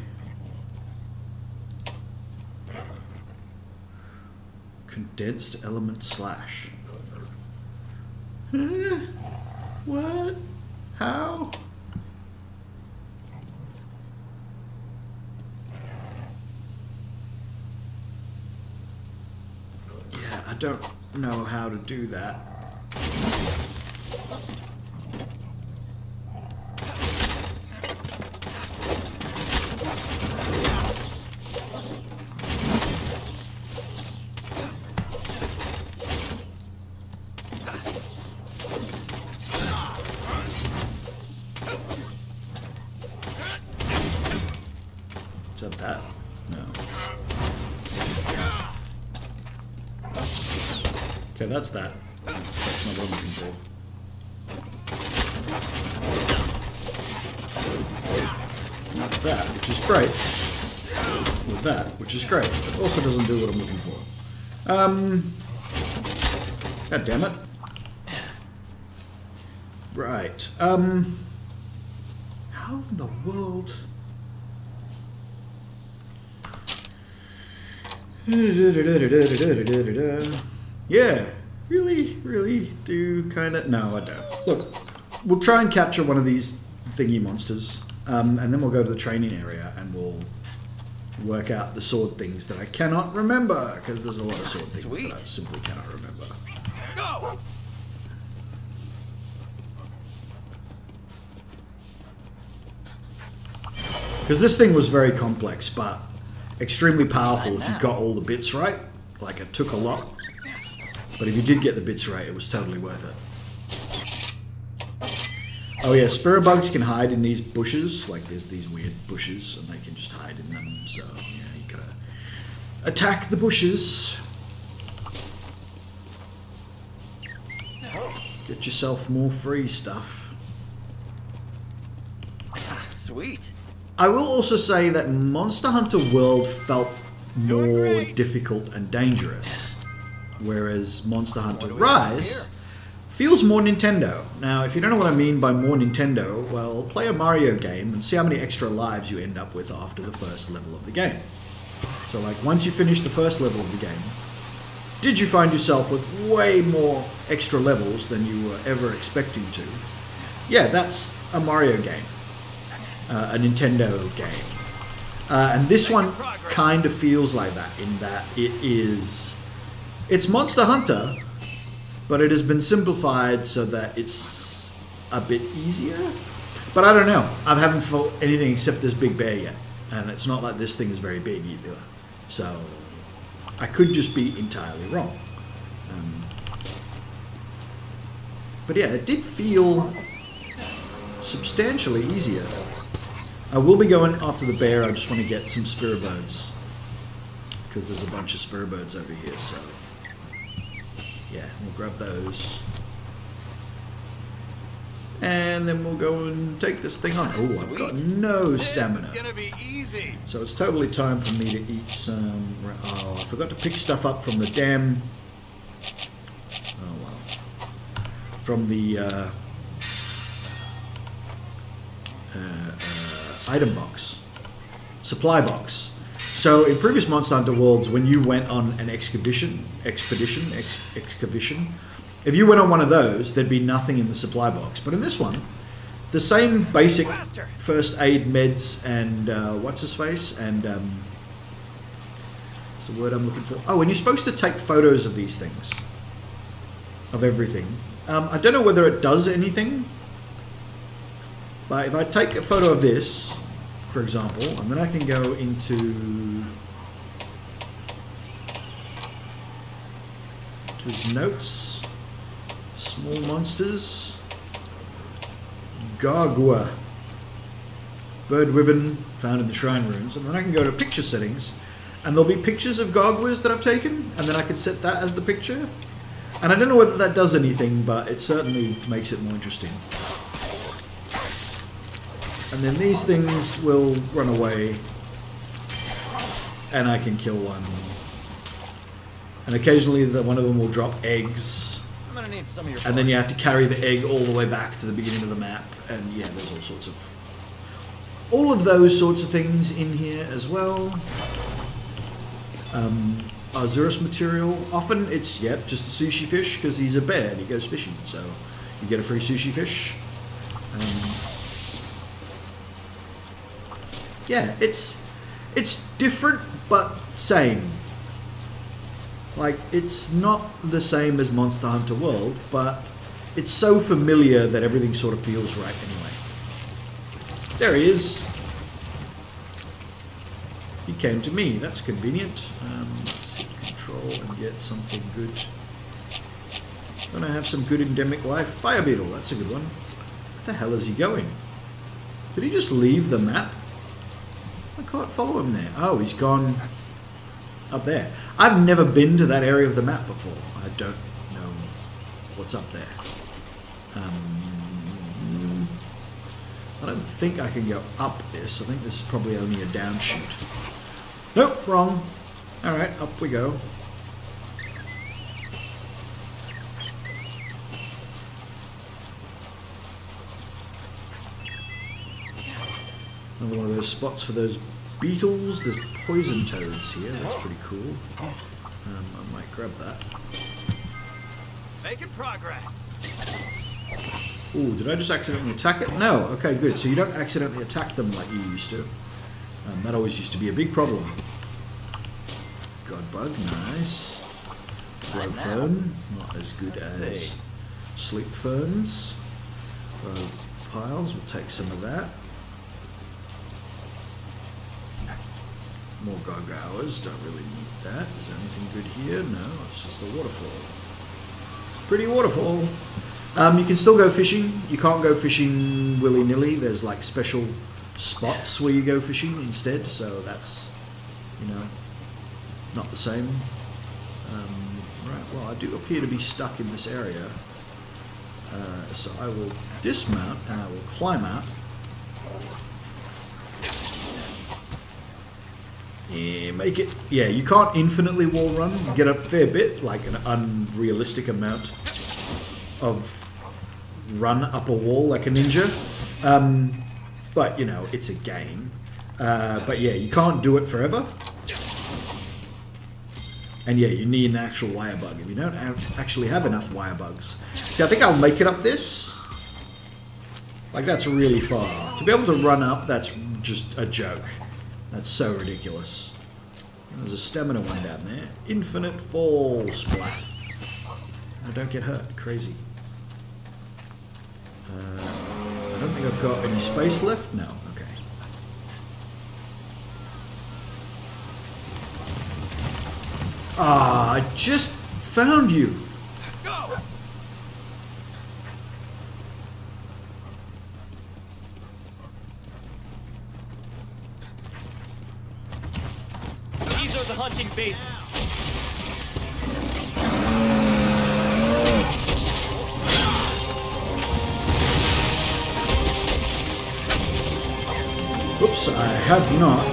Condensed element slash. What? How? Yeah, I don't know how to do that. Okay, that's that. That's not what I'm looking for. And that's that, which is great. With that, which is great. It also doesn't do what I'm looking for. God damn it. Right. How in the world? Yeah, really do kind of... No, I don't. Look, we'll try and capture one of these thingy monsters, and then we'll go to the training area and we'll work out the sword things that I cannot remember, because there's a lot of sword things that I simply cannot remember. Go! Because this thing was very complex, but extremely powerful if you got all the bits right. Like, it took a lot. But if you did get the bits right, it was totally worth it. Oh yeah, spirit bugs can hide in these bushes. Like, there's these weird bushes, and they can just hide in them. So, yeah, you gotta attack the bushes. Get yourself more free stuff. Sweet. I will also say that Monster Hunter World felt more difficult and dangerous, whereas Monster Hunter Rise feels more Nintendo. Now, if you don't know what I mean by more Nintendo, well, play a Mario game and see how many extra lives you end up with after the first level of the game. So, like, once you finish the first level of the game, did you find yourself with way more extra levels than you were ever expecting to? Yeah, that's a Mario game. A Nintendo game. And this one kind of feels like that, in that it's Monster Hunter, but it has been simplified so that it's a bit easier. But I don't know. I haven't fought anything except this big bear yet, and it's not like this thing is very big either. So I could just be entirely wrong. But yeah, it did feel substantially easier. I will be going after the bear. I just want to get some spirit birds, because there's a bunch of spirit birds over here. So yeah, we'll grab those, and then we'll go and take this thing on. Oh, I've got no stamina. This is gonna be easy. So it's totally time for me to eat some... Oh, I forgot to pick stuff up from the damn... Oh, well. From the item box. Supply box. So in previous Monster Hunter Worlds, when you went on an expedition, if you went on one of those, there'd be nothing in the supply box. But in this one, the same basic first aid meds and what's his face, and what's the word I'm looking for? Oh, and you're supposed to take photos of these things, of everything. I don't know whether it does anything, but if I take a photo of this, for example, and then I can go into his notes, small monsters, Gargua, bird wyvern found in the shrine ruins, and then I can go to picture settings, and there'll be pictures of Garguas that I've taken, and then I can set that as the picture. And I don't know whether that does anything, but it certainly makes it more interesting. And then these things will run away, and I can kill one. And occasionally one of them will drop eggs. I'm gonna need some of your And then you have to carry the egg all the way back to the beginning of the map. And yeah, there's all of those sorts of things in here as well. Azurus material. Often it's, yep, just a sushi fish, because he's a bear and he goes fishing. So you get a free sushi fish. Yeah, it's different but same. Like, it's not the same as Monster Hunter World, but it's so familiar that everything sort of feels right anyway. There he is. He came to me. That's convenient. Let's hit control and get something good. Gonna have some good endemic life. Fire beetle, that's a good one. Where the hell is he going? Did he just leave the map? I can't follow him there. Oh, he's gone up there. I've never been to that area of the map before. I don't what's up there. I don't think I can go up this. I think this is probably only a down shoot. Nope, wrong. Alright, up we go. Another one of those spots for those beetles. There's poison toads here. That's pretty cool. I might grab that. Making progress. Ooh, did I just accidentally attack it? No. Okay, good. So you don't accidentally attack them like you used to. That always used to be a big problem. God bug, nice. Slow fern, not as good as sleep ferns. Piles, we'll take some of that. More gargoyles, don't really need that. Is there anything good here? No, it's just a waterfall. Pretty waterfall. You can still go fishing. You can't go fishing willy-nilly. There's like special spots where you go fishing instead, so that's, you know, not the same. Right, well, I do appear to be stuck in this area. So I will dismount and I will climb out. Yeah, make it. Yeah, you can't infinitely wall run. You get a fair bit, like an unrealistic amount of run up a wall like a ninja. But, you know, it's a game. But yeah, you can't do it forever. And yeah, you need an actual wire bug. If you don't actually have enough wire bugs. See, I think I'll make it up this. Like, that's really far. To be able to run up, that's just a joke. That's so ridiculous. There's a stamina one down there. Infinite fall splat. I don't get hurt. Crazy. I don't think I've got any space left. No. Okay. Ah, I just found you. Go! These are the hunting basins. Oops, I have not.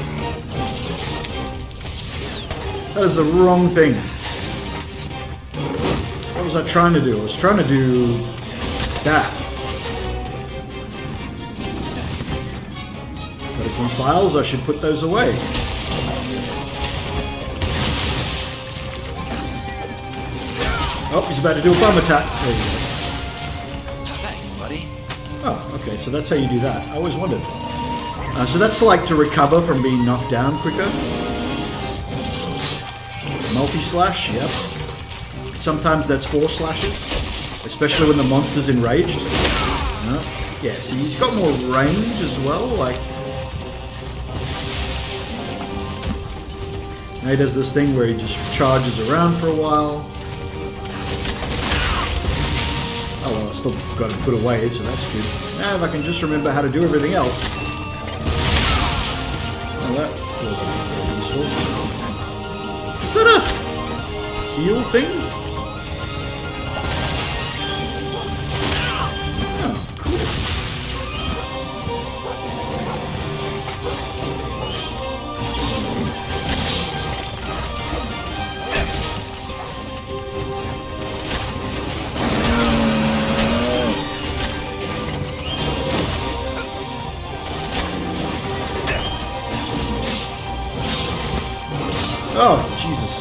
That is the wrong thing. What was I trying to do? I was trying to do that. But if on files, I should put those away. Oh, he's about to do a bomb attack. There you go. Thanks, buddy. Oh, okay, so that's how you do that. I always wondered. So that's like to recover from being knocked down quicker. Multi-slash, yep. Sometimes that's 4 slashes, especially when the monster's enraged. Yeah, see, he's got more range as well, like... Now he does this thing where he just charges around for a while. Oh well, I still got it put away, so that's good. Now if I can just remember how to do everything else. Oh, that wasn't very useful. Is that a heal thing? Oh, cool. Oh, Jesus.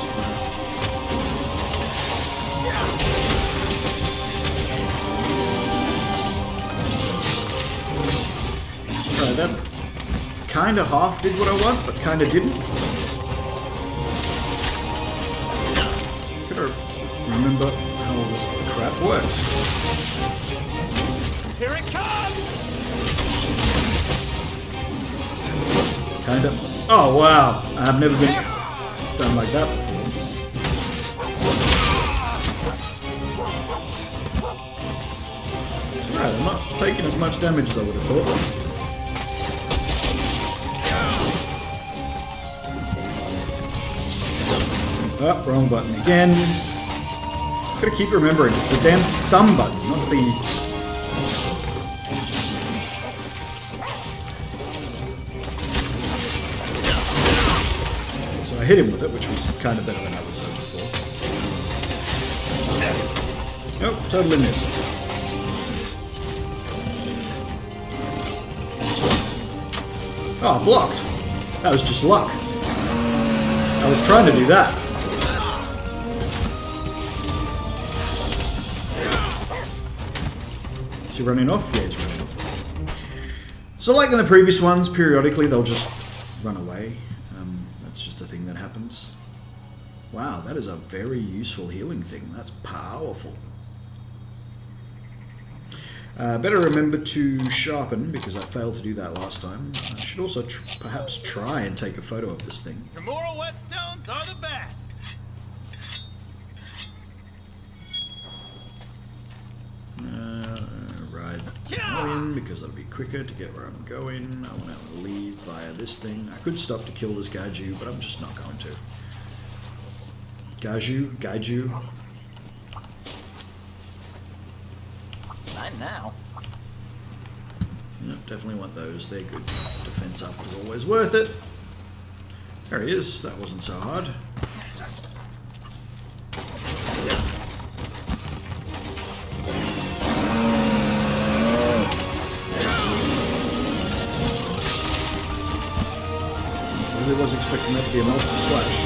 Right, that kind of half did what I want, but kind of didn't. Gotta remember how this crap works. Here it comes! Kind of. Oh, wow. I've never been done like that before. Right, I'm not taking as much damage as I would have thought. Oh, wrong button again. Gotta keep remembering, it's the damn thumb button, not the... So I hit him with it, which was kind of better than I was hoping for. Nope, totally missed. Oh, blocked. That was just luck. I was trying to do that. Is he running off? Yeah, he's running off. So like in the previous ones, periodically they'll just run away. That's just a thing that happens. Wow, that is a very useful healing thing. That's powerful. Better remember to sharpen, because I failed to do that last time. I should also perhaps try and take a photo of this thing. Femoral whetstones are the best. Ride in, because that'll be quicker to get where I'm going. I want to leave via this thing. I could stop to kill this Gaiju, but I'm just not going to. Gaiju. Not now. Yep, definitely want those. They're good. Defense up is always worth it. There he is. That wasn't so hard. I really was expecting that to be a multiple slash.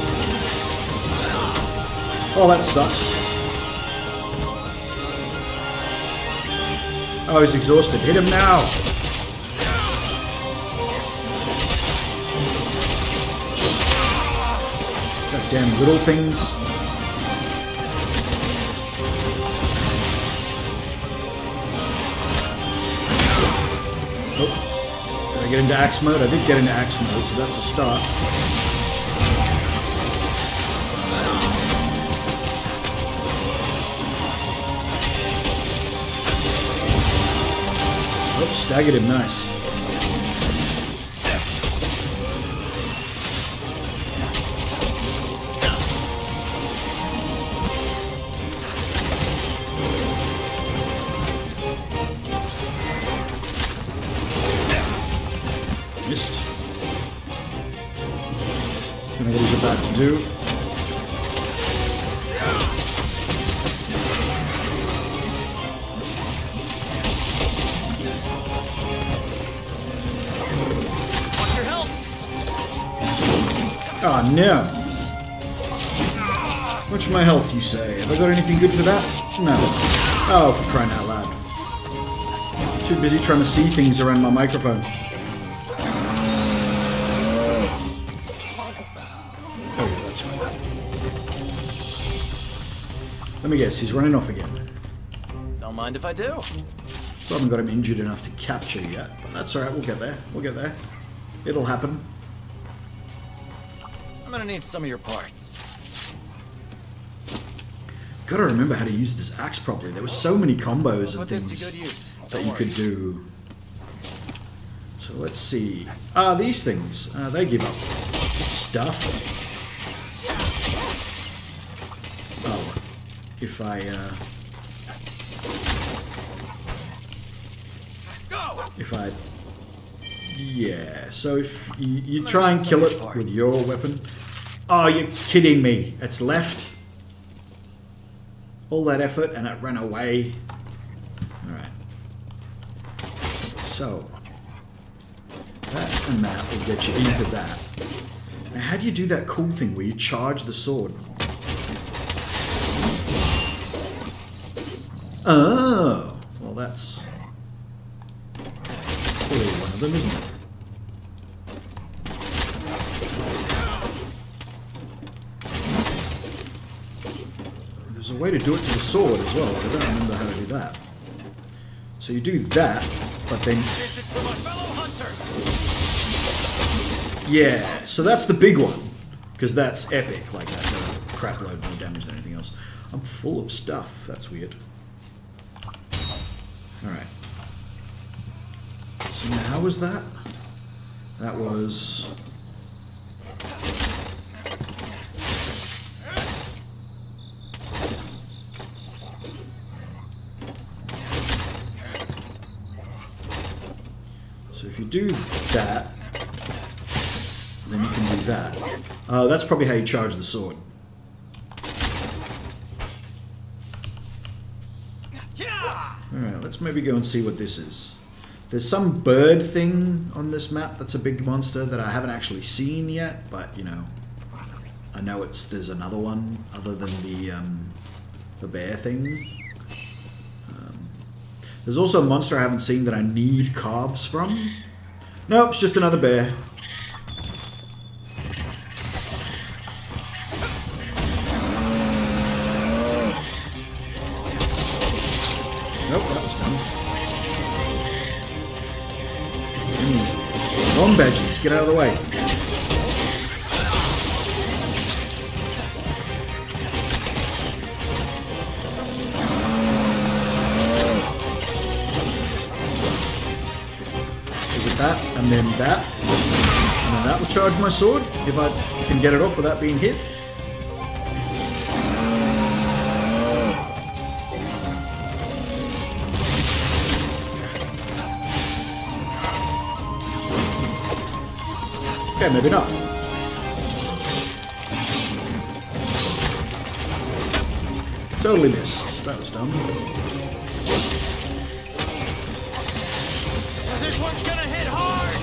Oh, that sucks. Oh, he's exhausted. Hit him now! Goddamn little things. Oh. Did I get into axe mode? I did get into axe mode, so that's a start. Oh, staggered him, nice. Missed. Don't know what he's about to do. Oh no! What's my health, you say? Have I got anything good for that? No. Oh, for crying out loud. Too busy trying to see things around my microphone. Oh yeah, that's fine. Let me guess, he's running off again. Don't mind if I do. Still haven't got him injured enough to capture yet, but that's alright, we'll get there. We'll get there. It'll happen. I'm gonna need some of your parts. Gotta remember how to use this axe properly. There were so many combos and Put this to things good use. that Don't you worry. could do. So let's see. These things. They give up stuff. Oh. If I, yeah, so if you try and kill it with your weapon. Oh, you're kidding me. It's left. All that effort and it ran away. Alright. So, that and that will get you into that. Now, how do you do that cool thing where you charge the sword? Oh, well that's clearly one of them, isn't it? There's a way to do it to the sword as well, but I don't remember how to do that. So you do that, but then... This is for my fellow hunter. Yeah, so that's the big one. Because that's epic, like that. No crap load, more damage than anything else. I'm full of stuff. That's weird. Alright. So now how was that? That was... you do that, then you can do that. That's probably how you charge the sword. Alright, let's maybe go and see what this is. There's some bird thing on this map that's a big monster that I haven't actually seen yet, but, you know, I know there's another one other than the bear thing. There's also a monster I haven't seen that I need carbs from. Nope, it's just another bear. Nope, that was done. Bomb badges, get out of the way. Is it that, and then that, and then that will charge my sword if I can get it off without being hit? Okay, maybe not. Totally missed. That was dumb. This one's gonna hit hard!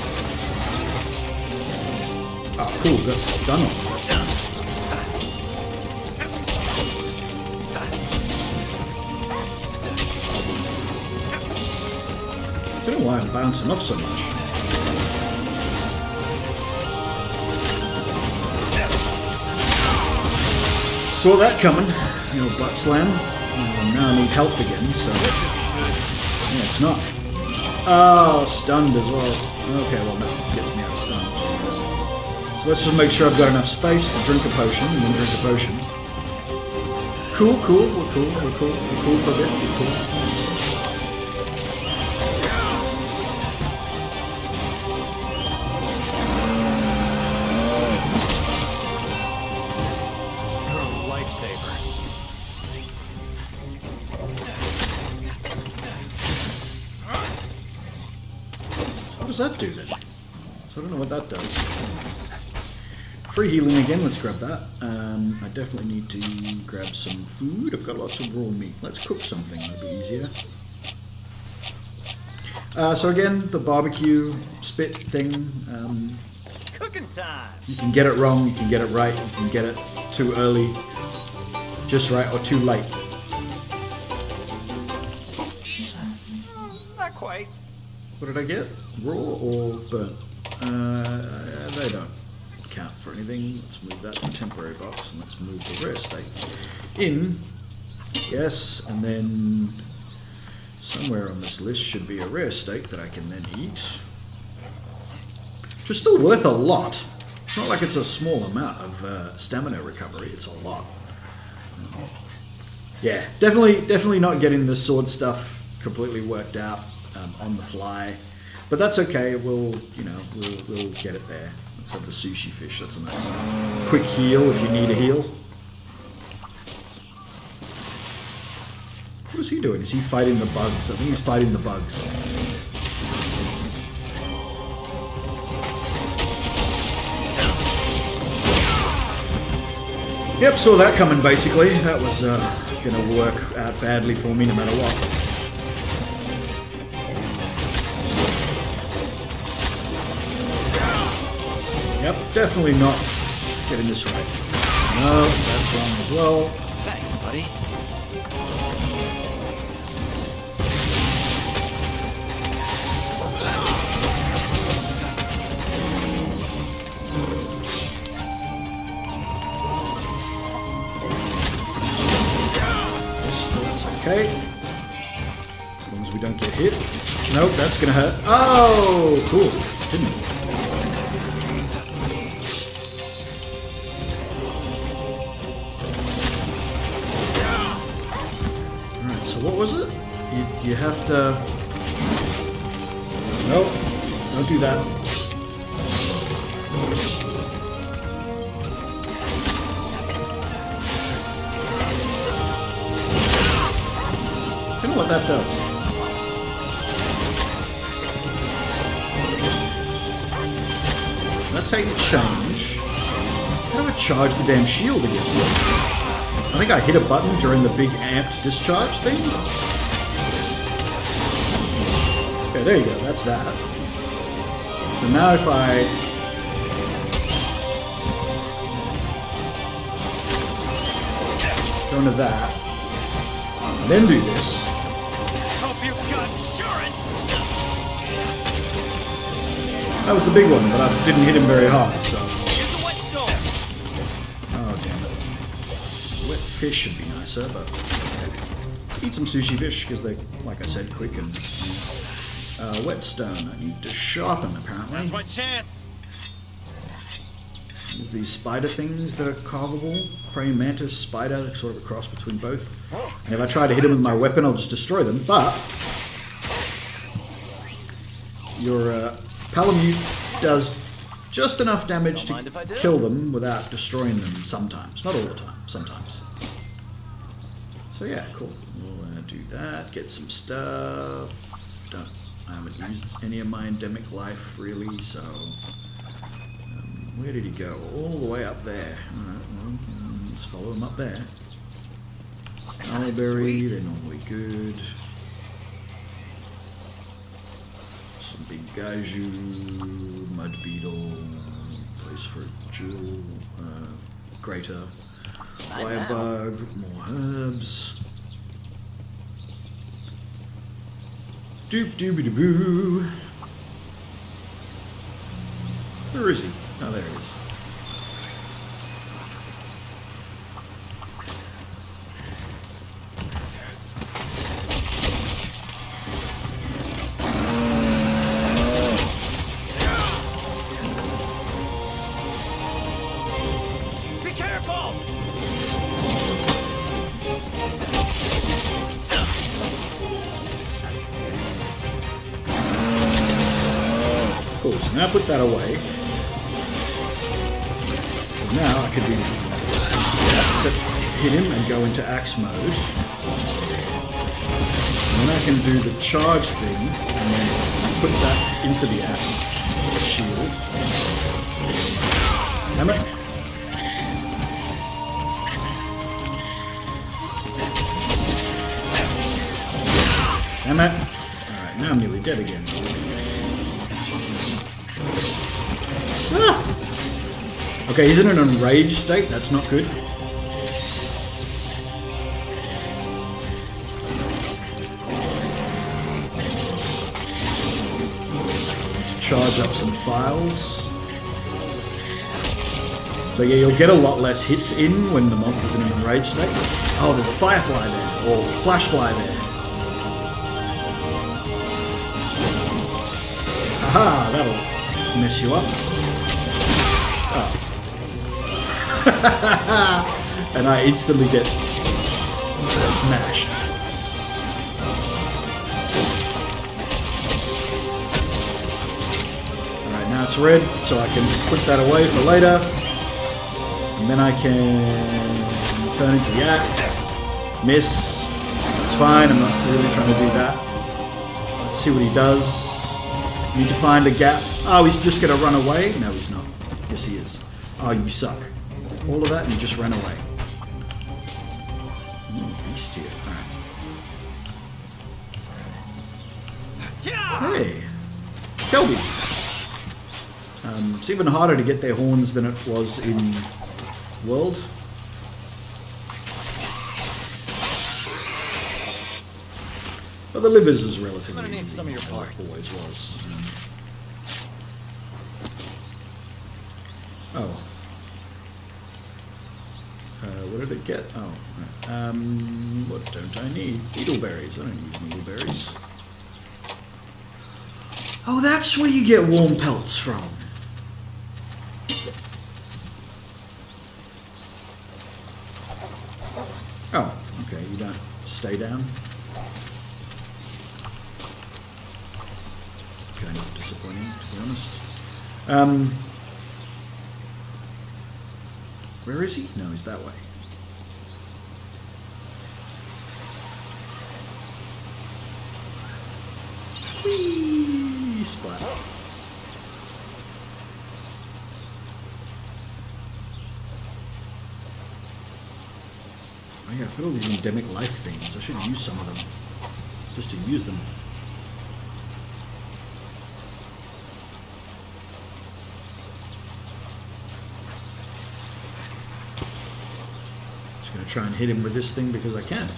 Oh, cool. Got stun off. That's nice. I don't know why I'm bouncing off so much. Saw that coming, you know, butt slam. Now I need health again, so yeah, it's not. Oh, stunned as well. Okay, well that gets me out of stun, which is nice. So let's just make sure I've got enough space to drink a potion, and then drink a potion. Cool, cool, we're cool, we're cool, we're cool for a bit, we're cool. What does that do then? So I don't know what that does. Free healing again, let's grab that. I definitely need to grab some food. I've got lots of raw meat. Let's cook something, that'll be easier. So again, the barbecue spit thing. Cooking time! You can get it wrong, you can get it right, you can get it too early, just right, or too late. Not quite. What did I get? Raw or burnt? They don't count for anything. Let's move that to the temporary box and let's move the rare steak in. Yes, and then somewhere on this list should be a rare steak that I can then eat. Which is still worth a lot. It's not like it's a small amount of stamina recovery, it's a lot. Yeah, definitely not getting the sword stuff completely worked out on the fly, but that's okay. We'll get it there. Let's have the sushi fish. That's a nice quick heal if you need a heal. What is he doing? Is he fighting the bugs? I think he's fighting the bugs. Yep, saw that coming basically. That was going to work out badly for me no matter what. Yep, definitely not getting this right. No, that's wrong as well. Thanks, buddy. That's okay. As long as we don't get hit. Nope, that's gonna hurt. Oh, cool. Didn't it? Alright, so what was it? You have to... Nope, don't do that. I don't know what that does. take a change. How do I charge the damn shield again? I think I hit a button during the big amped discharge thing. Okay, there you go. That's that. So now if I... go into that, and then do this. Hope you got insurance. That was the big one, but I didn't hit him very hard, so... Here's a wet storm. Oh, damn it. Wet fish should be nicer, but... let's eat some sushi fish, because they're, like I said, quick and... whetstone. I need to sharpen, apparently. That's my chance. There's these spider things that are carvable. Praying mantis, spider, sort of a cross between both. And if I try to hit them with my weapon, I'll just destroy them, but... your Palamute does just enough damage to kill them without destroying them sometimes. Not all the time, sometimes. So yeah, cool. We'll do that, get some stuff. I haven't used any of my endemic life, really, so... where did he go? All the way up there. Alright, well, let's follow him up there. Owlberry, they're normally good. Some big Gaiju, Mud Beetle, place for a jewel, greater Firebug, more herbs. Doop doobie doo. Where is he? Oh, there he is. Be careful. Cool, so now put that away. So now I could do that to hit him and go into axe mode. And then I can do the charge thing and then put that into the axe shield. Damn it. Damn it. Alright, now I'm nearly dead again. Ah! Okay, he's in an enraged state. That's not good. To charge up some files. So yeah, you'll get a lot less hits in when the monster's in an enraged state. Oh, there's a firefly there, or flashfly there. Aha, that'll mess you up. Oh. And I instantly get mashed. Alright, now it's red, so I can put that away for later. And then I can turn into the axe. Miss. That's fine, I'm not really trying to do that. Let's see what he does. Need to find a gap. Oh, he's just going to run away? No, he's not. Yes, he is. Oh, you suck. All of that and you just ran away. Beast here. Alright. Hey. Kelbies. It's even harder to get their horns than it was in World. But the livers is relatively easy, some of your as parts. it always was. Oh. What did it get? Oh. Right. What don't I need? Needleberries. I don't need needleberries. Oh, that's where you get warm pelts from. Oh, okay. You don't stay down. It's kind of disappointing, to be honest. Where is he? No, he's that way. Whee! Splat. Oh yeah, I've got all these endemic life things. I should use some of them. Just to use them. Just gonna try and hit him with this thing because I can.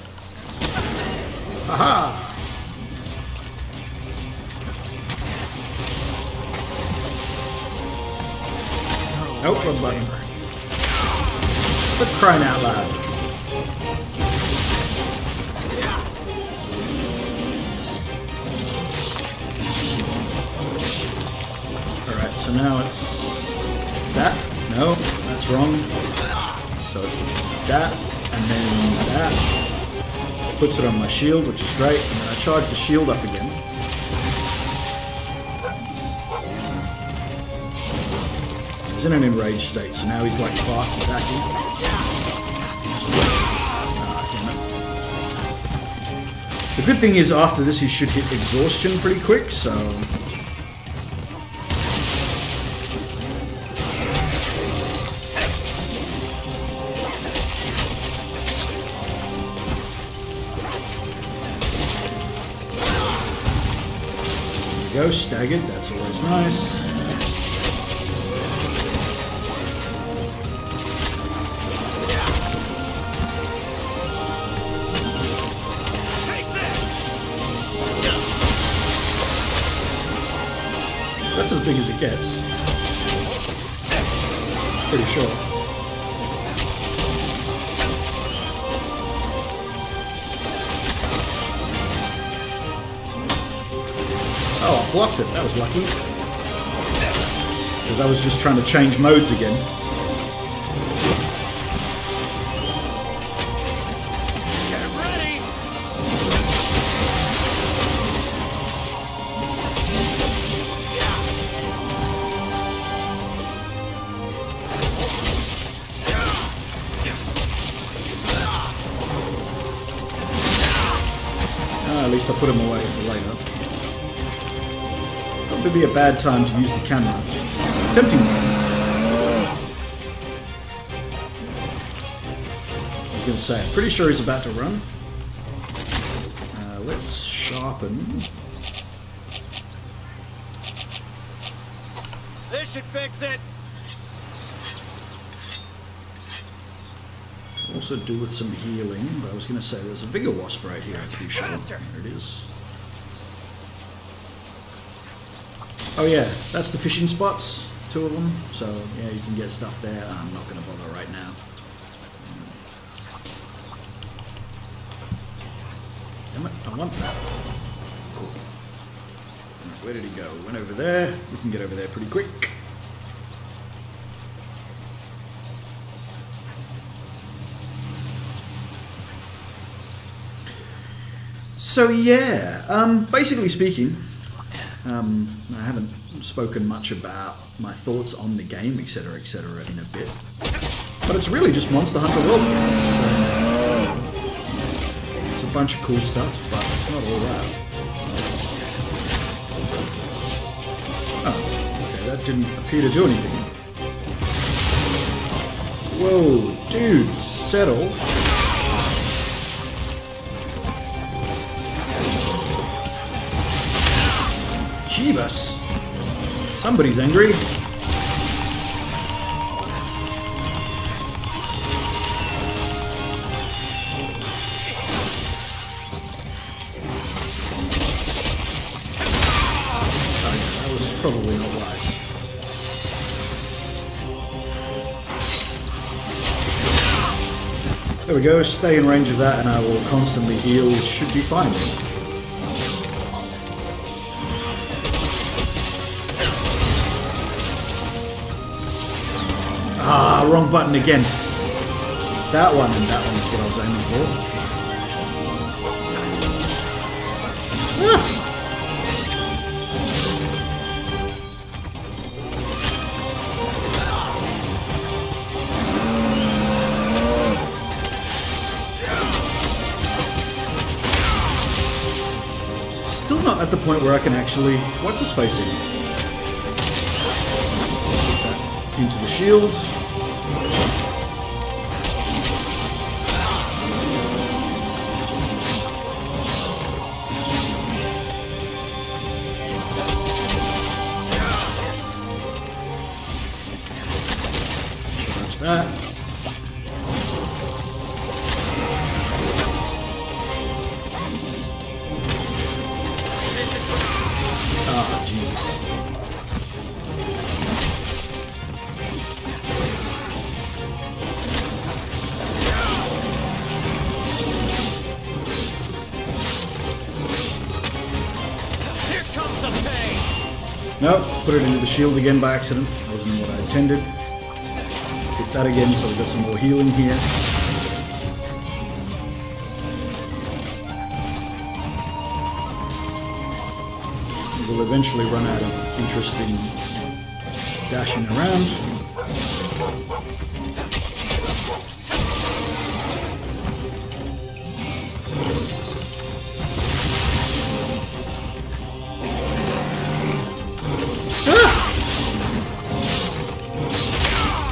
Aha! Nope, wrong button. But crying out loud. Alright, so now it's that. No, that's wrong. So it's that, and then that. Which puts it on my shield, which is great. And then I charge the shield up again. He's in an enraged state, so now he's like fast attacking. Ah, damn it. The good thing is after this he should hit exhaustion pretty quick, so... There we go, staggered, that's always nice. That's as big as it gets. Pretty sure. Oh, I blocked it. That was lucky. Because I was just trying to change modes again. At least I put him away for later. Probably be a bad time to use the camera. Tempting one. I was going to say, I'm pretty sure he's about to run. Let's sharpen. This should fix it. Also do with some healing, but I was going to say there's a Vigor Wasp right here, I'm pretty sure. There it is. Oh yeah, that's the fishing spots, 2 of them. So yeah, you can get stuff there. I'm not going to bother right now. Damn it, I want that. Cool. Right, where did he go? Went over there. We can get over there pretty quick. So yeah, basically speaking, I haven't spoken much about my thoughts on the game, etc., in a bit. But it's really just Monster Hunter World. It's a bunch of cool stuff, but it's not all that. Oh, okay, that didn't appear to do anything. Whoa, dude, settle. Jeebus. Somebody's angry. That was probably not wise. There we go, stay in range of that and I will constantly heal, which should be fine. Ah, wrong button again. That one and that one is what I was aiming for. Ah. Still not at the point where I can actually... What's his facing? Into the shield. No, put it into the shield again by accident. Wasn't what I intended. Hit that again so we got some more healing here. We'll eventually run out of interest in dashing around.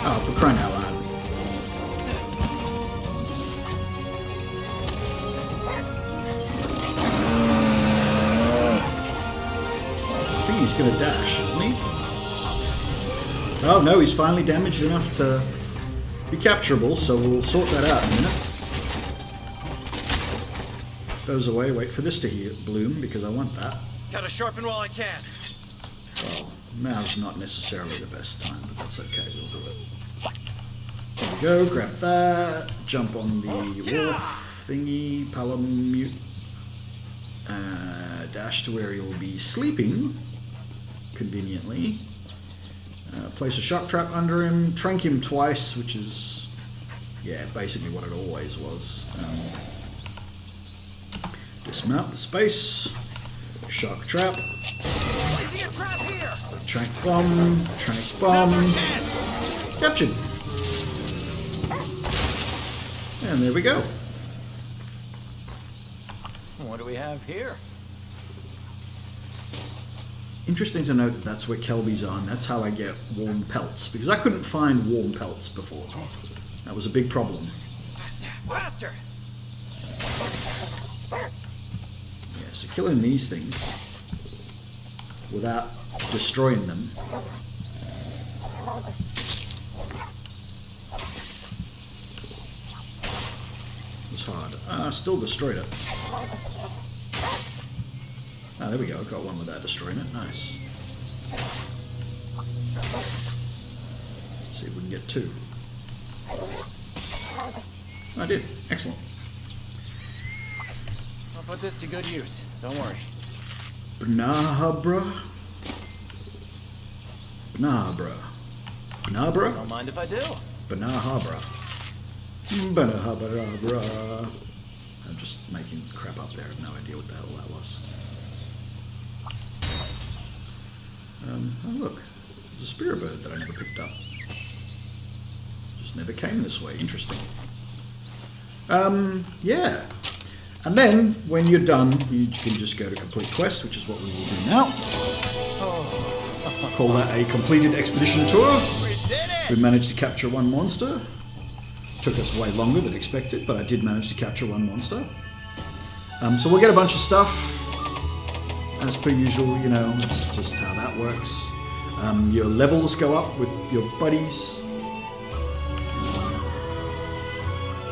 Oh, for crying out loud. I think he's gonna dash, isn't he? Oh no, he's finally damaged enough to be capturable, so we'll sort that out in a minute. Those away, wait for this to bloom, because I want that. Gotta sharpen while I can. Well, now's not necessarily the best time, but that's okay, we'll do it. There we go, grab that, jump on the wolf thingy, palamute, dash to where he'll be sleeping, conveniently. Place a shock trap under him, trank him twice, which is, yeah, basically what it always was. Dismount the space, shock trap, trank bomb, captured. And there we go. What do we have here? Interesting to note that that's where Kelby's are, and that's how I get warm pelts, because I couldn't find warm pelts before. That was a big problem. Faster! Yeah, so killing these things without destroying them was hard. Still destroyed it. Ah, there we go. Got one without destroying it. Nice. Let's see if we can get two. I did. Excellent. I'll put this to good use. Don't worry. Bnabra. Don't mind if I do. Bnahabra. I'm just making crap up there. I have no idea what the hell that was. Oh look, there's a spear bird that I never picked up. Just never came this way. Interesting. Yeah. And then, when you're done, you can just go to complete quest, which is what we will do now. Call that a completed expedition tour. We did it! We managed to capture one monster. Took us way longer than expected, but I did manage to capture one monster. So we'll get a bunch of stuff. As per usual, you know, it's just how that works. Your levels go up with your buddies.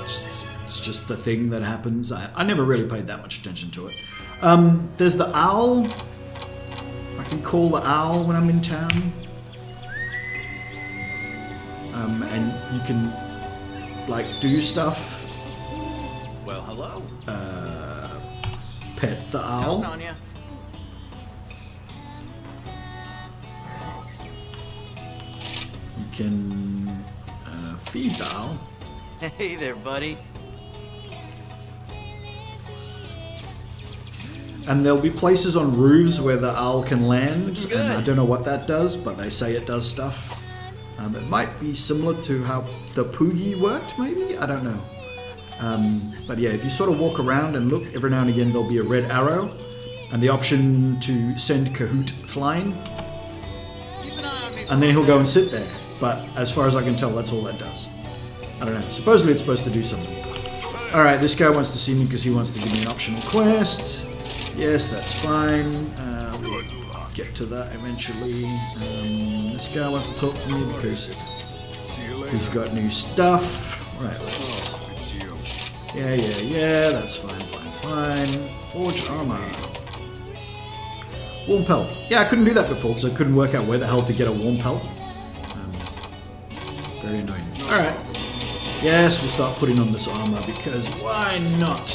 It's just a thing that happens. I never really paid that much attention to it. There's the owl. I can call the owl when I'm in town. And you can, like, do stuff. Well, hello. Pet the owl. Counting on ya. You can feed the owl. Hey there, buddy. And there'll be places on roofs where the owl can land. Good. And I don't know what that does, but they say it does stuff. It might be similar to how the Poogie worked, maybe? I don't know. But yeah, if you sort of walk around and look, every now and again there'll be a red arrow. And the option to send Kahoot flying. Keep an eye on me. And then he'll go and sit there. But as far as I can tell, that's all that does. I don't know. Supposedly it's supposed to do something. Alright, this guy wants to see me because he wants to give me an optional quest. Yes, that's fine. We'll get to that eventually. This guy wants to talk to me because See you later. he's got new stuff. Right, let's... It's you. Yeah, that's fine. Forge armor. Warm pelt. Yeah, I couldn't do that before because I couldn't work out where the hell to get a warm pelt. Very annoying. Alright. Yes, we'll start putting on this armor because why not?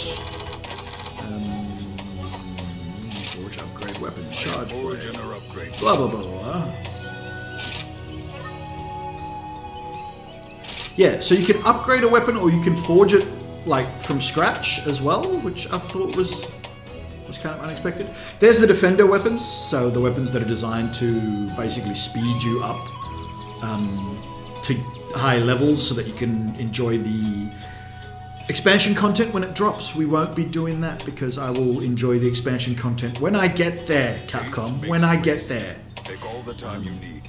Forge upgrade. weapon, charge Forge blade, and or upgrade. blah blah blah blah. Yeah, so you can upgrade a weapon or you can forge it like from scratch as well, which I thought was kind of unexpected. There's the defender weapons, so the weapons that are designed to basically speed you up to high levels so that you can enjoy the expansion content when it drops. We won't be doing that because I will enjoy the expansion content when I get there, Capcom, when I get there. Take all the time you need.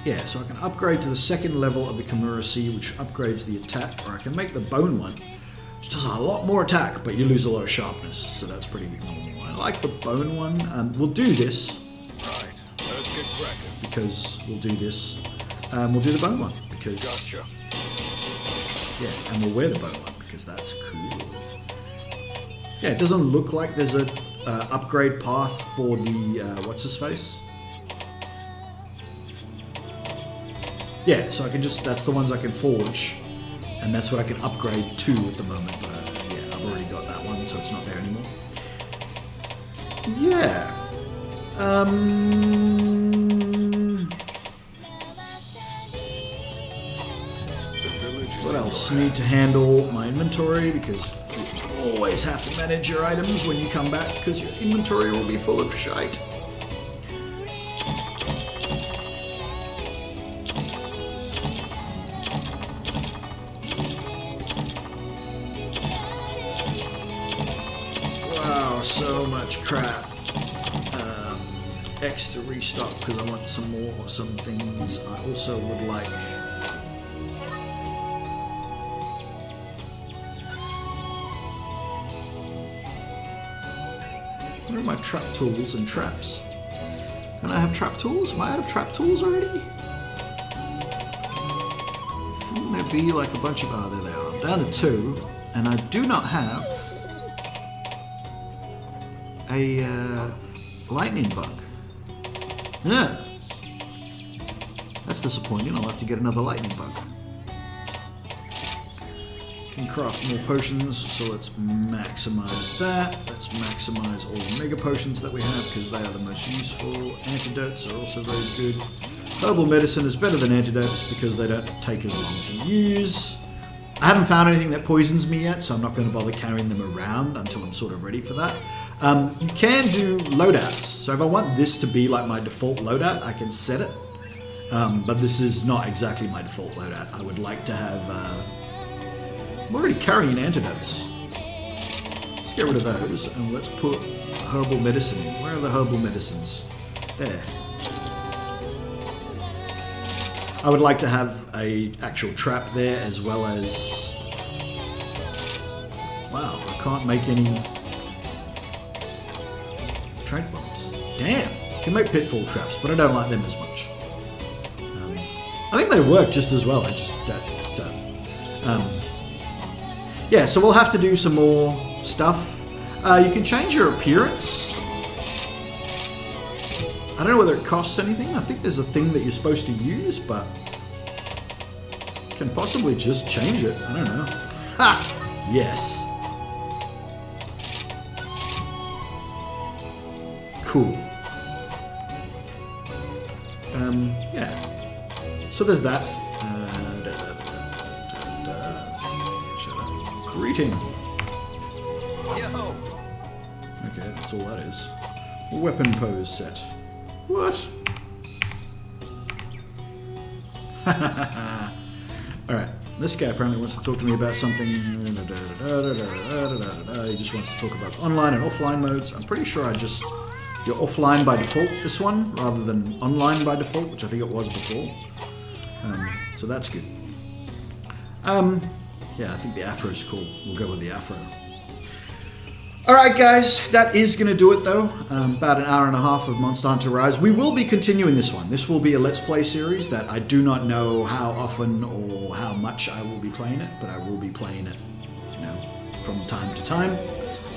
Yeah, so I can upgrade to the second level of the Kimura C, which upgrades the attack, or I can make the bone one, which does a lot more attack, but you lose a lot of sharpness, so that's pretty normal. I like the bone one. We'll do this. Right, let's get cracking. Because we'll do this. We'll do the bone one, because... Gotcha. Yeah, and we'll wear the bone one, because that's cool. Yeah, it doesn't look like there's a upgrade path for the... what's-his-face? Yeah, so I can just... That's the ones I can forge. And that's what I can upgrade to at the moment. But yeah, I've already got that one, so it's not there anymore. Yeah. What else? Need to handle my inventory because you always have to manage your items when you come back because your inventory will be full of shite. So much crap. X to restock because I want some more or some things. I also would like... Where are my trap tools and traps? Don't I have trap tools? Am I out of trap tools already? Shouldn't there be like a bunch of... Oh, there they are. I'm down to 2. And I do not have a lightning bug. Yeah. That's disappointing. I'll have to get another lightning bug. Can craft more potions, so let's maximize that. Let's maximize all the mega potions that we have because they are the most useful. Antidotes are also very good. Herbal medicine is better than antidotes because they don't take as long to use. I haven't found anything that poisons me yet, so I'm not going to bother carrying them around until I'm sort of ready for that. You can do loadouts, so if I want this to be like my default loadout, I can set it. But this is not exactly my default loadout. I would like to have... I'm already carrying antidotes. Let's get rid of those, and let's put herbal medicine in. Where are the herbal medicines? There. I would like to have a actual trap there as well as... Wow, I can't make any... Trank bombs. Damn! I can make pitfall traps, but I don't like them as much. I think they work just as well, I just don't. Yeah, so we'll have to do some more stuff. You can change your appearance. I don't know whether it costs anything. I think there's a thing that you're supposed to use, but... You can possibly just change it. I don't know. Ha! Yes. Cool. Yeah. So there's that. Shut up. Greeting. Yo. Okay, that's all that is. Weapon pose set. What? Alright, this guy apparently wants to talk to me about something. He just wants to talk about online and offline modes. I'm pretty sure you're offline by default, this one, rather than online by default, which I think it was before. So that's good. Yeah, I think the afro is cool. We'll go with the afro. Alright guys, that is going to do it though. About an hour and a half of Monster Hunter Rise. We will be continuing this one. This will be a Let's Play series that I do not know how often or how much I will be playing it, but I will be playing it, from time to time.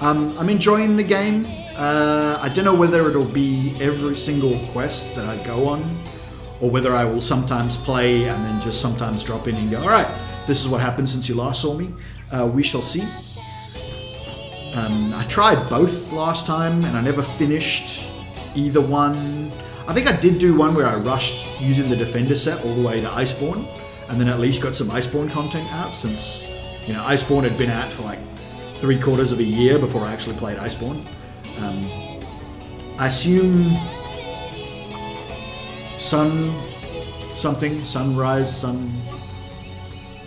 I'm enjoying the game. I don't know whether it'll be every single quest that I go on, or whether I will sometimes play and then just sometimes drop in and go, alright, this is what happened since you last saw me. We shall see. I tried both last time and I never finished either one. I think I did do one where I rushed using the Defender set all the way to Iceborne, and then at least got some Iceborne content out, since, you know, Iceborne had been out for like 3/4 of a year before I actually played Iceborne. I assume Sunrise,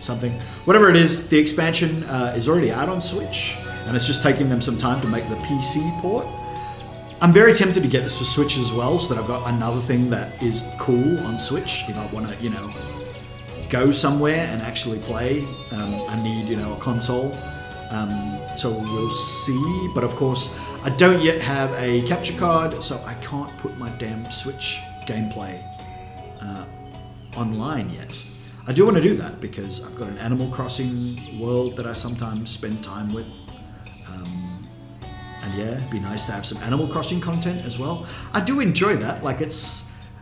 something. Whatever it is, the expansion is already out on Switch, and it's just taking them some time to make the PC port. I'm very tempted to get this for Switch as well, so that I've got another thing that is cool on Switch if I want to, you know, go somewhere and actually play. I need, you know, a console. So we'll see. But of course, I don't yet have a capture card, so I can't put my damn Switch gameplay online yet. I do want to do that because I've got an Animal Crossing world that I sometimes spend time with. And yeah, it'd be nice to have some Animal Crossing content as well. I do enjoy that. Like,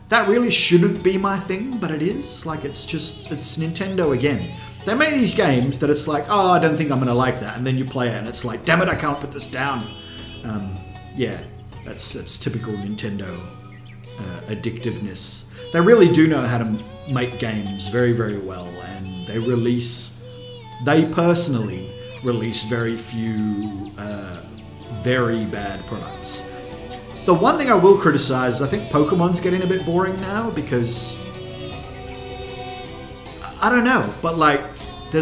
that really shouldn't be my thing, but it is. Like, it's Nintendo again. They make these games that it's like, oh, I don't think I'm going to like that. And then you play it and it's like, damn it, I can't put this down. Yeah, that's typical Nintendo addictiveness. They really do know how to make games very, very well. And they personally release very few very bad products. The one thing I will criticize, I think Pokemon's getting a bit boring now, because I don't know, but like the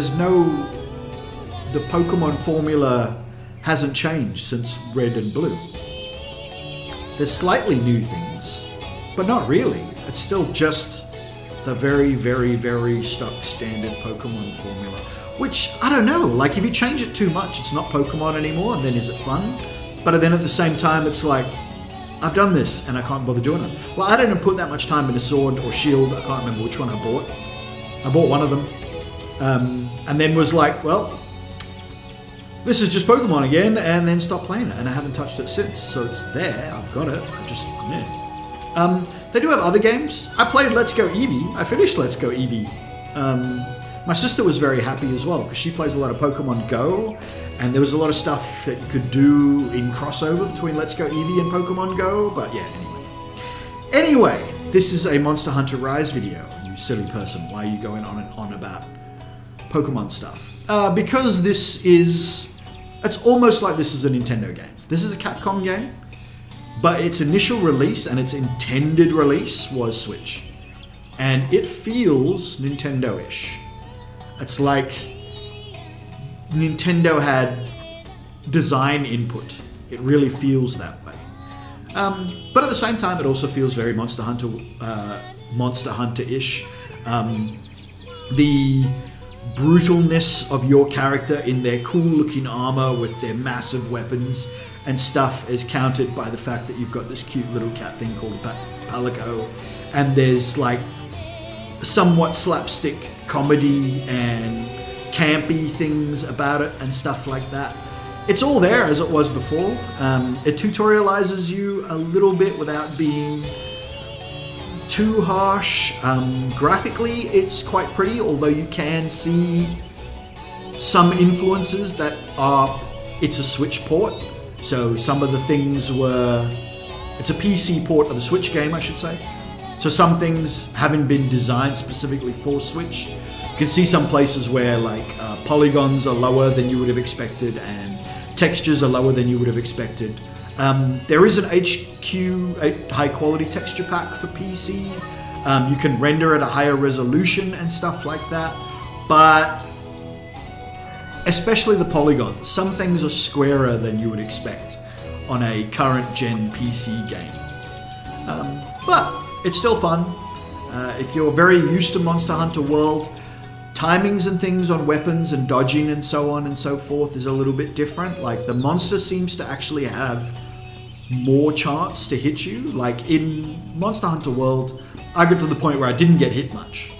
Pokemon formula hasn't changed since Red and Blue. There's slightly new things, but not really. It's still just the very, very, very stock standard Pokemon formula, which, I don't know, like if you change it too much, it's not Pokemon anymore, and then is it fun? But then at the same time, it's like, I've done this and I can't bother doing it. Well, I didn't put that much time into Sword or Shield. I can't remember which one I bought. I bought one of them. And then was like, well, this is just Pokemon again, and then stopped playing it. And I haven't touched it since. So it's there. I've got it. They do have other games. I played Let's Go Eevee. I finished Let's Go Eevee. My sister was very happy as well, because she plays a lot of Pokemon Go. And there was a lot of stuff that you could do in crossover between Let's Go Eevee and Pokemon Go. But yeah, anyway. This is a Monster Hunter Rise video. You silly person. Why are you going on and on about Pokemon stuff? Because it's almost like this is a Nintendo game. This is a Capcom game. But its initial release and its intended release was Switch. And it feels Nintendo-ish. It's like Nintendo had design input. It really feels that way. But at the same time, it also feels very Monster Hunter-ish. The brutalness of your character in their cool-looking armor with their massive weapons and stuff is countered by the fact that you've got this cute little cat thing called Palico, and there's like somewhat slapstick comedy and campy things about it and stuff like that. It's all there as it was before. It tutorializes you a little bit without being too harsh. Graphically, it's quite pretty, although you can see some influences that are... It's a Switch port, so some of the things were... It's a PC port of a Switch game, I should say. So some things haven't been designed specifically for Switch. You can see some places where like polygons are lower than you would have expected and textures are lower than you would have expected. There is an HQ, a high quality texture pack for PC. You can render at a higher resolution and stuff like that. But especially the polygons, some things are squarer than you would expect on a current gen PC game. But it's still fun. If you're very used to Monster Hunter World, timings and things on weapons and dodging and so on and so forth is a little bit different. Like the monster seems to actually have more chance to hit you. Like in Monster Hunter World, I got to the point where I didn't get hit much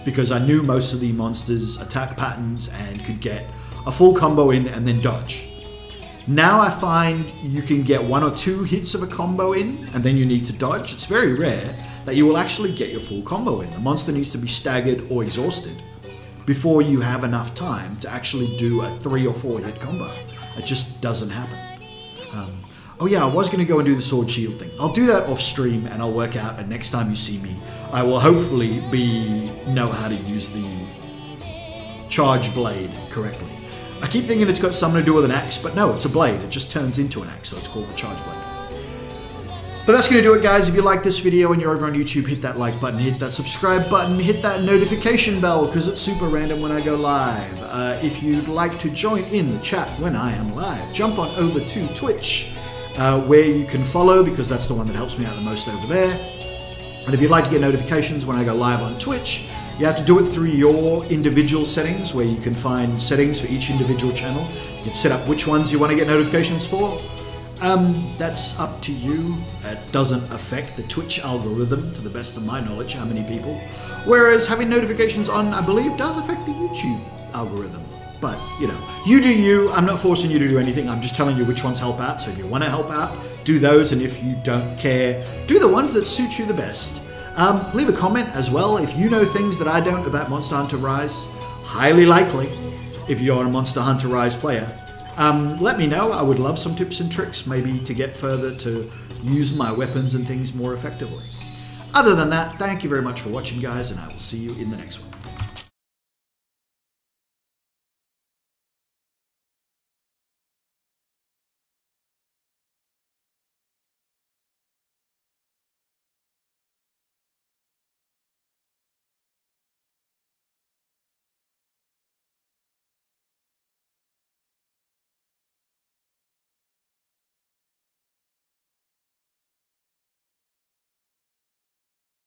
because I knew most of the monsters' attack patterns and could get a full combo in and then dodge. Now I find you can get 1 or 2 hits of a combo in and then you need to dodge. It's very rare that you will actually get your full combo in. The monster needs to be staggered or exhausted before you have enough time to actually do a 3 or 4 hit combo. It just doesn't happen. Oh yeah, I was going to go and do the sword shield thing. I'll do that off stream and I'll work out, and next time you see me, I will hopefully know how to use the charge blade correctly. I keep thinking it's got something to do with an axe, but no, it's a blade. It just turns into an axe, so it's called the charge blade. But that's going to do it, guys. If you like this video and you're over on YouTube, hit that like button, hit that subscribe button, hit that notification bell, because it's super random when I go live. If you'd like to join in the chat when I am live, jump on over to Twitch, where you can follow, because that's the one that helps me out the most over there. And if you'd like to get notifications when I go live on Twitch, you have to do it through your individual settings, where you can find settings for each individual channel. You can set up which ones you want to get notifications for. That's up to you. It doesn't affect the Twitch algorithm, to the best of my knowledge, how many people. Whereas having notifications on, I believe, does affect the YouTube algorithm. But, you know, you do you. I'm not forcing you to do anything. I'm just telling you which ones help out. So if you want to help out, do those. And if you don't care, do the ones that suit you the best. Leave a comment as well if you know things that I don't about Monster Hunter Rise. Highly likely, if you're a Monster Hunter Rise player. Let me know. I would love some tips and tricks, maybe to get further to use my weapons and things more effectively. Other than that, thank you very much for watching, guys, and I will see you in the next one.